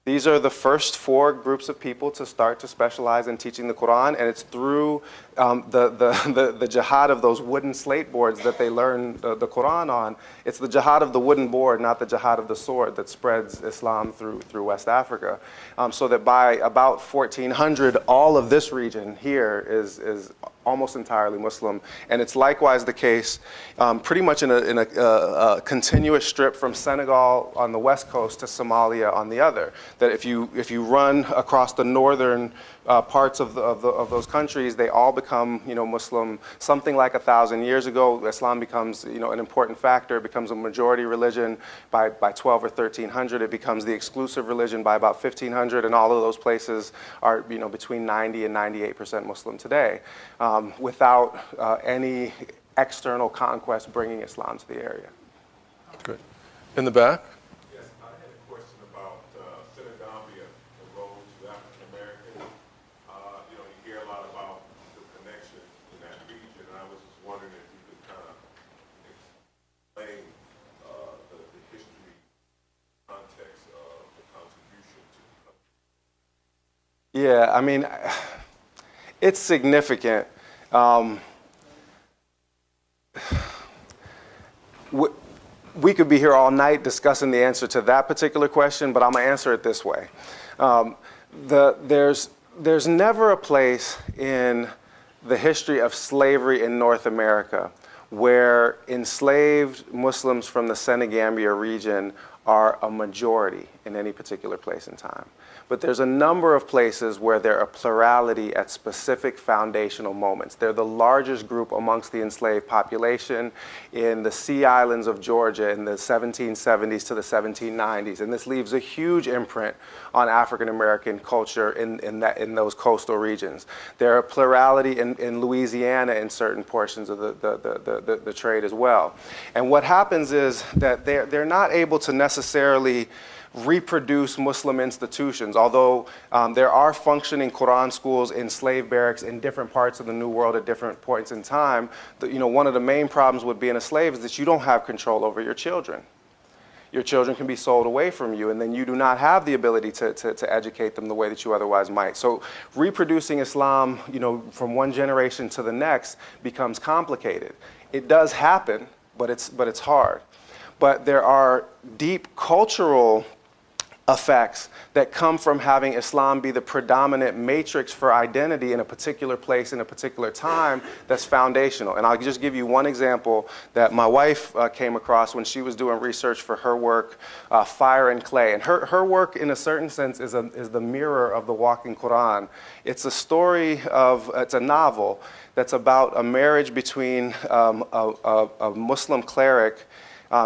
These are the first four groups of people to start to specialize in teaching the Quran, and it's through the jihad of those wooden slate boards that they learn the Quran on. It's the jihad of the wooden board, not the jihad of the sword, that spreads Islam through West Africa. So that by about 1400, all of this region here is almost entirely Muslim, and it's likewise the case pretty much in a continuous strip from Senegal on the west coast to Somalia on the other. That if you run across the northern parts of those countries, they all become Muslim. Something like 1,000 years ago, Islam becomes an important factor. It becomes a majority religion by 12 or 1300. It becomes the exclusive religion by about 1500, and all of those places are between 90 and 98% Muslim today, without any external conquest bringing Islam to the area. Good. In the back. Yes, I had a question about Senegambia, the role to African Americans. You hear a lot about the connection in that region, and I was just wondering if you could kind of explain the history, context of the contribution to the country. Yeah, I mean, it's significant. We could be here all night discussing the answer to that particular question, but I'm going to answer it this way. There's never a place in the history of slavery in North America where enslaved Muslims from the Senegambia region are a majority in any particular place in time. But there's a number of places where they're a plurality at specific foundational moments. They're the largest group amongst the enslaved population in the Sea Islands of Georgia in the 1770s to the 1790s. And this leaves a huge imprint on African American culture in those coastal regions. They're a plurality in Louisiana in certain portions of the trade as well. And what happens is that they're not able to necessarily reproduce Muslim institutions, although there are functioning Quran schools in slave barracks in different parts of the New World at different points in time. One of the main problems with being a slave is that you don't have control over your children. Your children can be sold away from you, and then you do not have the ability to educate them the way that you otherwise might. So reproducing Islam, from one generation to the next becomes complicated. It does happen, but it's hard. But there are deep cultural effects that come from having Islam be the predominant matrix for identity in a particular place in a particular time that's foundational. And I'll just give you one example that my wife came across when she was doing research for her work, Fire and Clay. And her work, in a certain sense, is the mirror of the Walking Quran. It's a story it's a novel that's about a marriage between a Muslim cleric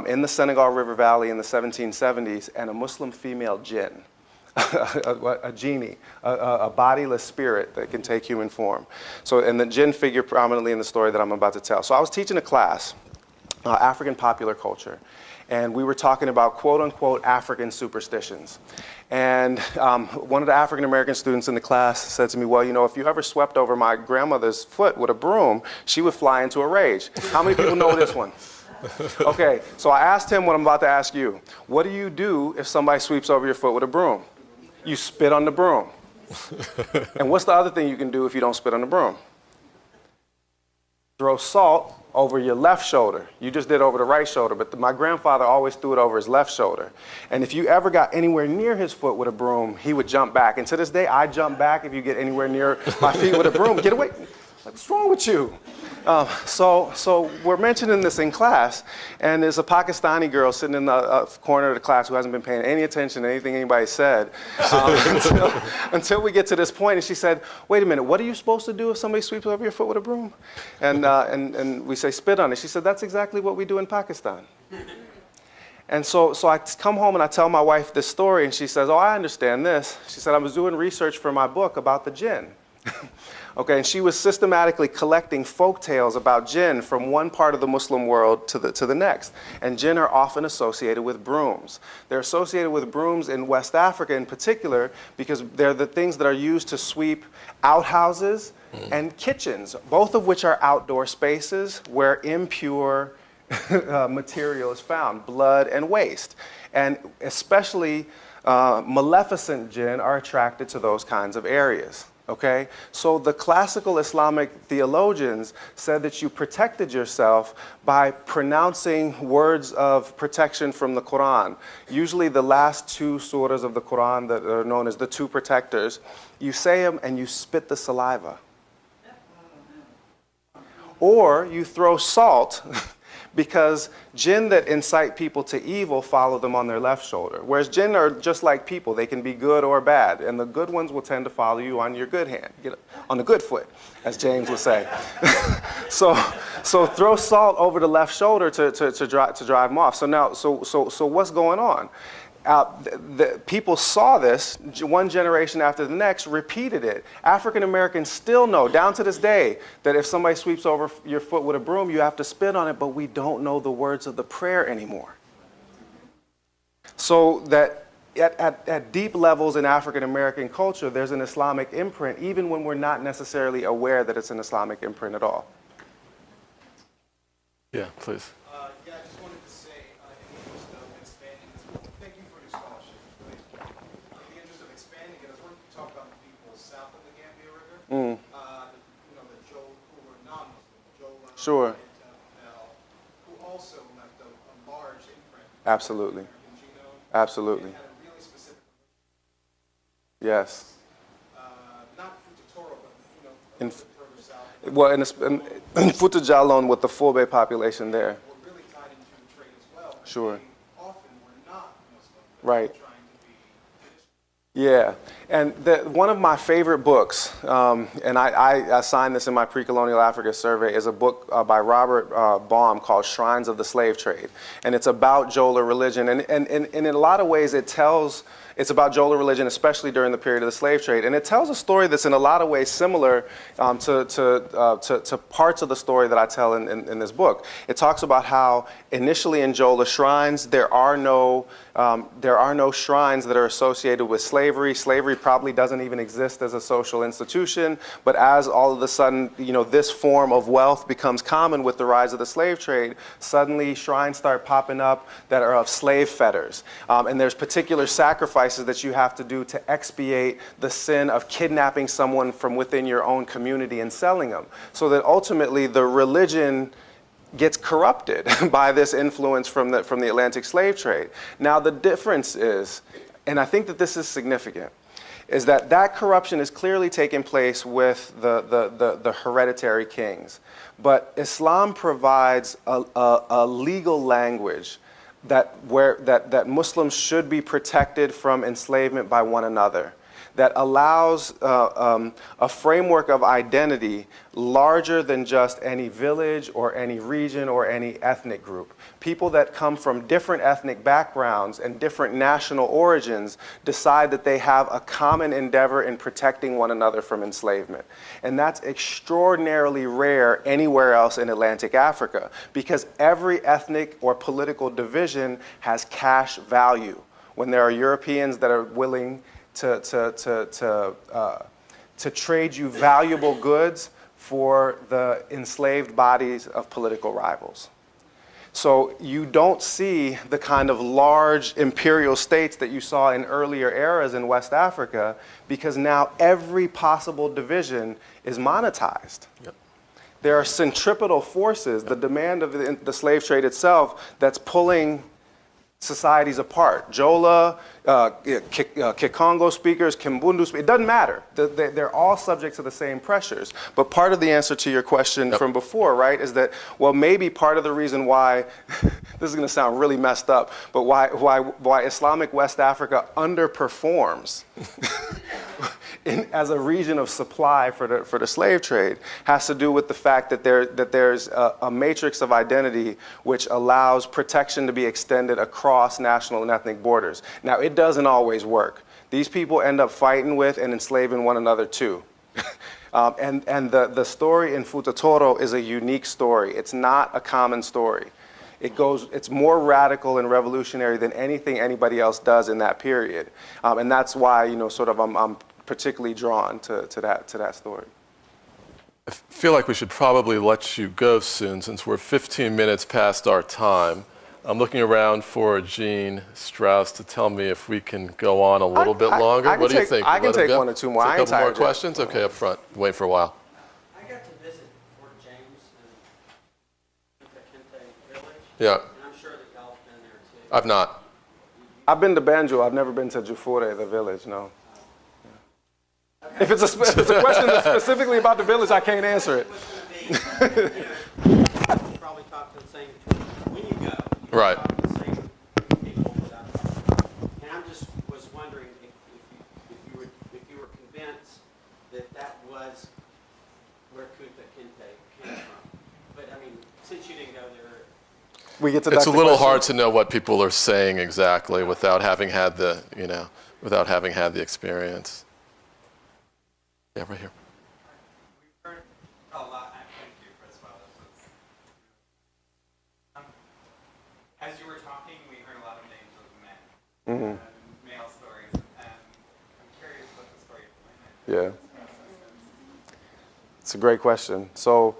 in the Senegal River Valley in the 1770s, and a Muslim female jinn, a genie, a bodiless spirit that can take human form. So, and the jinn figure prominently in the story that I'm about to tell. So I was teaching a class, African popular culture, and we were talking about quote-unquote African superstitions. And one of the African American students in the class said to me, well, if you ever swept over my grandmother's foot with a broom, she would fly into a rage. How many people know this one? Okay, so I asked him what I'm about to ask you. What do you do if somebody sweeps over your foot with a broom? You spit on the broom. And what's the other thing you can do if you don't spit on the broom? Throw salt over your left shoulder. You just did over the right shoulder, but my grandfather always threw it over his left shoulder. And if you ever got anywhere near his foot with a broom, he would jump back. And to this day, I jump back if you get anywhere near my feet with a broom. Get away. What's wrong with you? So we're mentioning this in class, and there's a Pakistani girl sitting in the corner of the class who hasn't been paying any attention to anything anybody said until we get to this point, and she said, wait a minute, what are you supposed to do if somebody sweeps over your foot with a broom? And we say, spit on it. She said, that's exactly what we do in Pakistan. And so I come home and I tell my wife this story, and she says, oh, I understand this. She said, I was doing research for my book about the jinn. Okay, and she was systematically collecting folk tales about jinn from one part of the Muslim world to the next. And jinn are often associated with brooms. They're associated with brooms in West Africa in particular because they're the things that are used to sweep outhouses and kitchens, both of which are outdoor spaces where impure material is found, blood and waste. And especially maleficent jinn are attracted to those kinds of areas. Okay, so the classical Islamic theologians said that you protected yourself by pronouncing words of protection from the Quran. Usually the last two surahs of the Quran that are known as the two protectors, you say them and you spit the saliva. Or you throw salt because jinn that incite people to evil follow them on their left shoulder. Whereas jinn are just like people. They can be good or bad. And the good ones will tend to follow you on your good hand, on the good foot, as James would say. So throw salt over the left shoulder to drive them off. So what's going on? The people saw this, one generation after the next, repeated it. African Americans still know, down to this day, that if somebody sweeps over your foot with a broom, you have to spit on it, but we don't know the words of the prayer anymore. So that at deep levels in African American culture, there's an Islamic imprint, even when we're not necessarily aware that it's an Islamic imprint at all. Yeah, please. Yeah, I just wanted to say, in the interest of expanding this, thank you for your scholarship. In the interest of expanding it, I was wondering if you talk about the people south of the Gambia River, the who were non-Muslim, Sure. who also left a large imprint. Absolutely. Absolutely. And had a really specific. Yes. Not Futatoro, but a In, little bit further south. well, in Fouta Djallon with the Fulbe population there. Were really tied into trade as well. Sure. They often were not Muslim, but Right. trying to be traditional. Yeah, and one of my favorite books, and I assigned this in my pre-colonial Africa survey, is a book by Robert Baum called Shrines of the Slave Trade. And it's about Jola religion. And in a lot of ways it's about Jola religion, especially during the period of the slave trade. And it tells a story that's in a lot of ways similar to parts of the story that I tell in this book. It talks about how initially in Jola shrines, there are no shrines that are associated with slavery. Slavery probably doesn't even exist as a social institution. But as all of a sudden, this form of wealth becomes common with the rise of the slave trade, suddenly shrines start popping up that are of slave fetters. And there's particular sacrifices that you have to do to expiate the sin of kidnapping someone from within your own community and selling them. So that ultimately the religion gets corrupted by this influence from the Atlantic slave trade. Now the difference is, and I think that this is significant, is that corruption is clearly taking place with the hereditary kings. But Islam provides a legal language that Muslims should be protected from enslavement by one another, that allows a framework of identity larger than just any village or any region or any ethnic group. People that come from different ethnic backgrounds and different national origins decide that they have a common endeavor in protecting one another from enslavement. And that's extraordinarily rare anywhere else in Atlantic Africa, because every ethnic or political division has cash value. When there are Europeans that are willing to trade you valuable goods for the enslaved bodies of political rivals. So you don't see the kind of large imperial states that you saw in earlier eras in West Africa, because now every possible division is monetized. Yep. There are centripetal forces, the demand of the slave trade itself, that's pulling societies apart. Jola Kikongo speakers, Kimbundu speakers, it doesn't matter. They're all subject to the same pressures. But part of the answer to your question from before, right, is that, well, maybe part of the reason why, this is going to sound really messed up, but why Islamic West Africa underperforms as a region of supply for the slave trade has to do with the fact that there's a matrix of identity which allows protection to be extended across national and ethnic borders. Now, it doesn't always work. These people end up fighting with and enslaving one another too. And the story in Futa Toro is a unique story. It's not a common story. It's more radical and revolutionary than anything anybody else does in that period. And that's why, you know, sort of I'm particularly drawn to that story. I feel like we should probably let you go soon since we're 15 minutes past our time. I'm looking around for Gene Strauss to tell me if we can go on a little bit longer. What do you think? I can take one or two more. A couple more questions? Okay, up front. Wait for a while. I got to visit Fort James and the Kente village. Yeah. And I'm sure that y'all have been there too. I've not. I've been to Banjul. I've never been to Jufure, the village, no. Okay. If it's a question that's specifically about the village, I can't answer it. Probably talk to the same when you go. Right. Talk to the same people and I just was wondering if you were convinced that was where Kunta Kinte came from. But I mean, since you didn't go there, we get to it's a little hard to know what people are saying exactly without having had the experience. Yeah, right here. We've heard a lot. Thank you as well. As you were talking, we heard a lot of names of men, male stories, and I'm curious what the story of women is. Yeah. It's a great question. So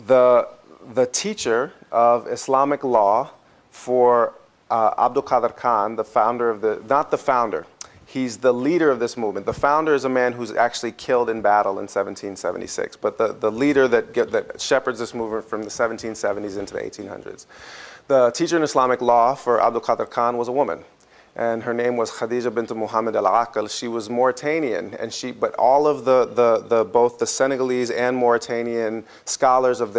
the teacher of Islamic law for Abdul Qadir Khan, the founder of not the founder, he's the leader of this movement. The founder is a man who's actually killed in battle in 1776, but the leader that shepherds this movement from the 1770s into the 1800s. The teacher in Islamic law for Abdul Qadir Khan was a woman, and her name was Khadija bint Muhammad al-Aqil. She was Mauritanian, and but all of both the Senegalese and Mauritanian scholars of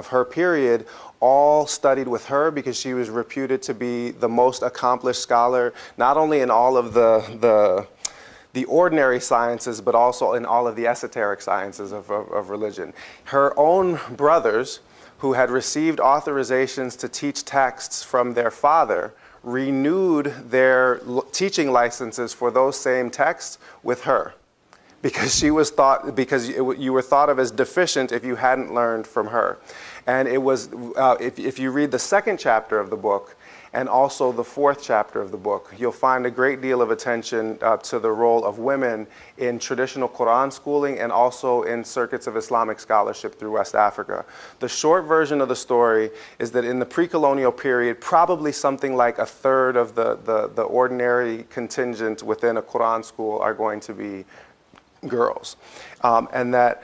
her period all studied with her because she was reputed to be the most accomplished scholar, not only in all of the ordinary sciences, but also in all of the esoteric sciences of religion. Her own brothers, who had received authorizations to teach texts from their father, renewed their teaching licenses for those same texts with her, because you were thought of as deficient if you hadn't learned from her. And it was, if you read the second chapter of the book and also the fourth chapter of the book, you'll find a great deal of attention to the role of women in traditional Quran schooling and also in circuits of Islamic scholarship through West Africa. The short version of the story is that in the pre-colonial period, probably something like a third of the ordinary contingent within a Quran school are going to be girls. And that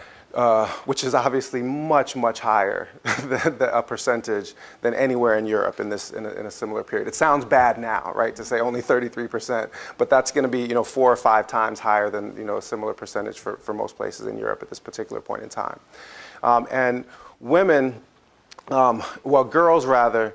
which is obviously much, much higher than a percentage than anywhere in Europe in a similar period. It sounds bad now, right, to say only 33%, but that's going to be 4 or 5 times higher than a similar percentage for most places in Europe at this particular point in time. And women, well, girls rather,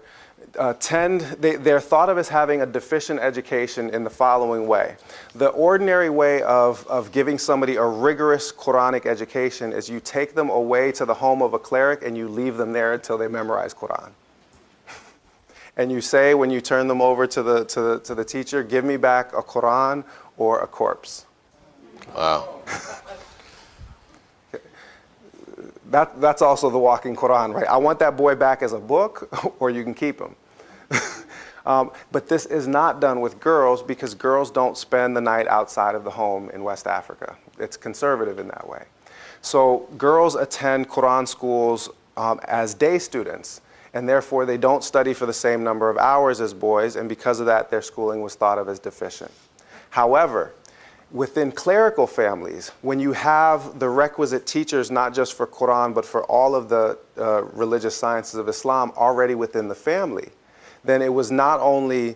they're thought of as having a deficient education in the following way. The ordinary way of giving somebody a rigorous Quranic education is you take them away to the home of a cleric and you leave them there until they memorize Quran. And you say, when you turn them over to the teacher, give me back a Quran or a corpse. Wow. That's also the walking Quran, right? I want that boy back as a book, or you can keep him. But this is not done with girls because girls don't spend the night outside of the home in West Africa. It's conservative in that way. So girls attend Quran schools as day students, and therefore they don't study for the same number of hours as boys, and because of that, their schooling was thought of as deficient. However, within clerical families, when you have the requisite teachers, not just for Quran, but for all of the religious sciences of Islam already within the family, then it was not only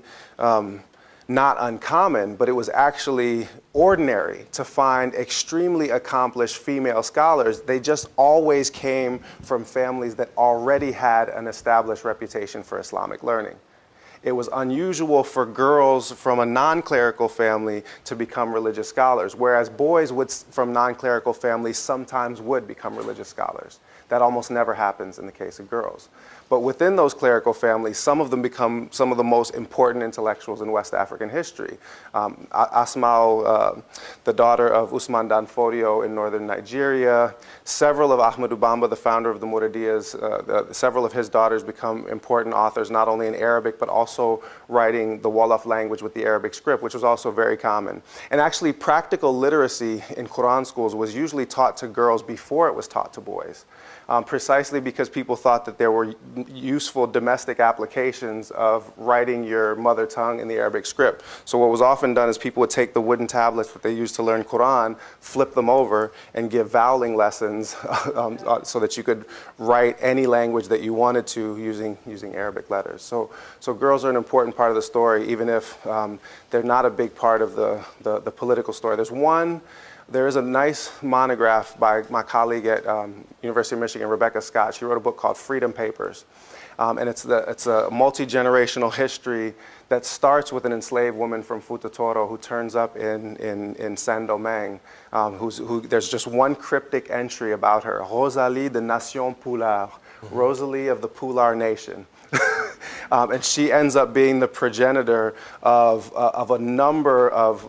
not uncommon, but it was actually ordinary to find extremely accomplished female scholars. They just always came from families that already had an established reputation for Islamic learning. It was unusual for girls from a non-clerical family to become religious scholars, whereas boys from non-clerical families sometimes would become religious scholars. That almost never happens in the case of girls. But within those clerical families, some of them become some of the most important intellectuals in West African history. Asma'u, the daughter of Usman Danfodio in northern Nigeria, several of Ahmadu Bamba, the founder of the Muridiyas, several of his daughters become important authors, not only in Arabic, but also writing the Wolof language with the Arabic script, which was also very common. And actually, practical literacy in Quran schools was usually taught to girls before it was taught to boys. Precisely because people thought that there were useful domestic applications of writing your mother tongue in the Arabic script. So what was often done is people would take the wooden tablets that they used to learn Quran, flip them over, and give voweling lessons so that you could write any language that you wanted to using Arabic letters. So girls are an important part of the story, even if they're not a big part of the political story. There is a nice monograph by my colleague at University of Michigan, Rebecca Scott. She wrote a book called Freedom Papers. And it's a multi-generational history that starts with an enslaved woman from Futa Toro who turns up in Saint-Domingue. There's just one cryptic entry about her, Rosalie de Nation Poulard, Rosalie of the Poulard Nation. And she ends up being the progenitor of a number of,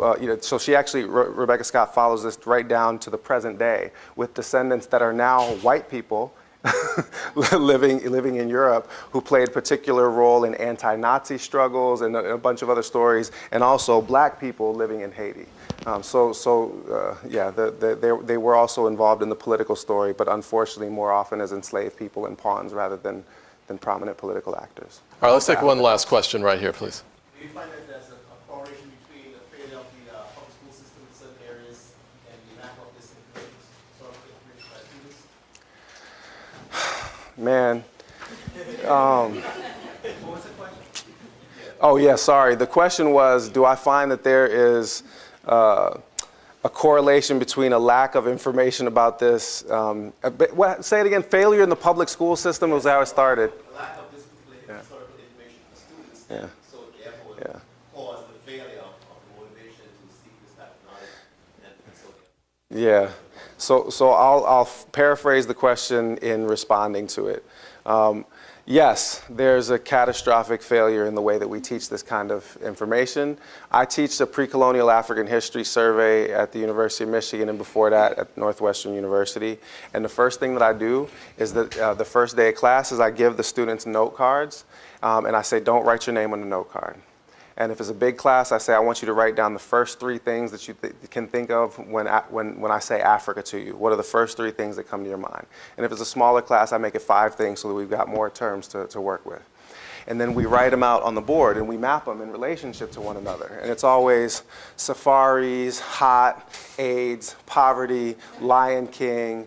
so she actually, Rebecca Scott follows this right down to the present day with descendants that are now white people living in Europe who played a particular role in anti-Nazi struggles and a bunch of other stories, and also black people living in Haiti. They were also involved in the political story, but unfortunately more often as enslaved people and pawns rather than prominent political actors. All right, let's take one last question right here, please. Do you find that there's a correlation between the failure of the public school system in certain areas and the lack of this sort of information by students? Man. What was the question? Oh, yeah, sorry. The question was, do I find that there is a correlation between a lack of information about this? Say it again. Failure in the public school system was how it started. A lack of this particular historical information for students. Yeah. So therefore, cause the failure of the motivation to seek this type of knowledge and so on. Yeah. So I'll paraphrase the question in responding to it. Yes, there's a catastrophic failure in the way that we teach this kind of information. I teach a pre-colonial African history survey at the University of Michigan, and before that at Northwestern University. And the first thing that I do is that the first day of class is I give the students note cards, and I say, don't write your name on the note card. And if it's a big class, I say, I want you to write down the first 3 things that you can think of when I say Africa to you. What are the first 3 things that come to your mind? And if it's a smaller class, I make it 5 things so that we've got more terms to work with. And then we write them out on the board and we map them in relationship to one another. And it's always safaris, hot, AIDS, poverty, Lion King,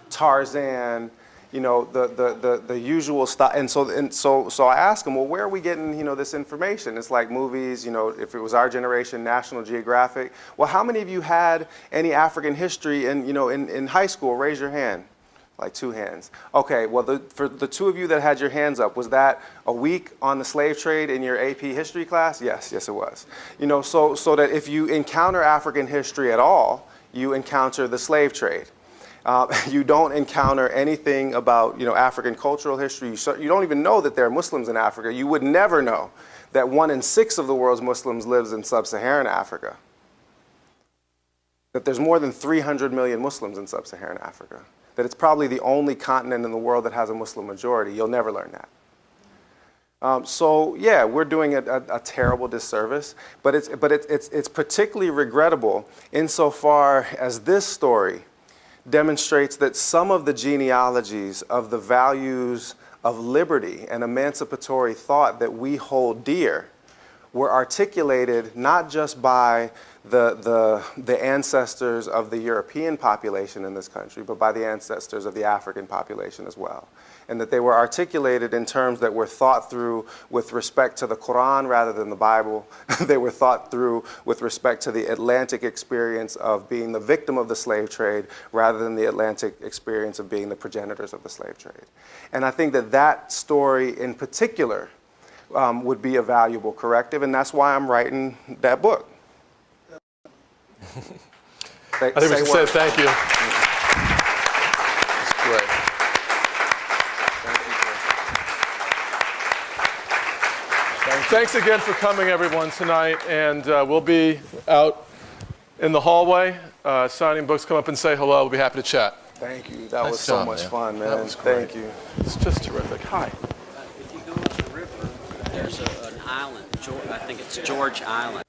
Tarzan, the usual stuff. And so I ask them, well, where are we getting, this information? It's like movies, if it was our generation, National Geographic. Well, how many of you had any African history in high school? Raise your hand. Like 2 hands. Okay, well, for the 2 of you that had your hands up, was that a week on the slave trade in your AP history class? Yes, it was. So that if you encounter African history at all, you encounter the slave trade. You don't encounter anything about African cultural history. You don't even know that there are Muslims in Africa. You would never know that 1 in 6 of the world's Muslims lives in sub-Saharan Africa. That there's more than 300 million Muslims in sub-Saharan Africa. That it's probably the only continent in the world that has a Muslim majority. You'll never learn that. So yeah, we're doing a terrible disservice, but it's particularly regrettable insofar as this story demonstrates that some of the genealogies of the values of liberty and emancipatory thought that we hold dear were articulated not just by the ancestors of the European population in this country, but by the ancestors of the African population as well. And that they were articulated in terms that were thought through with respect to the Quran rather than the Bible. They were thought through with respect to the Atlantic experience of being the victim of the slave trade rather than the Atlantic experience of being the progenitors of the slave trade. And I think that that story in particular would be a valuable corrective, and that's why I'm writing that book. I think we should say thank you. That's great. Thanks again for coming, everyone, tonight. And we'll be out in the hallway signing books. Come up and say hello. We'll be happy to chat. Thank you. That Nice was so job, much man. fun, man. That was great. Thank you. It's just terrific. Hi. If you go up the river, there's an island. I think it's George Island.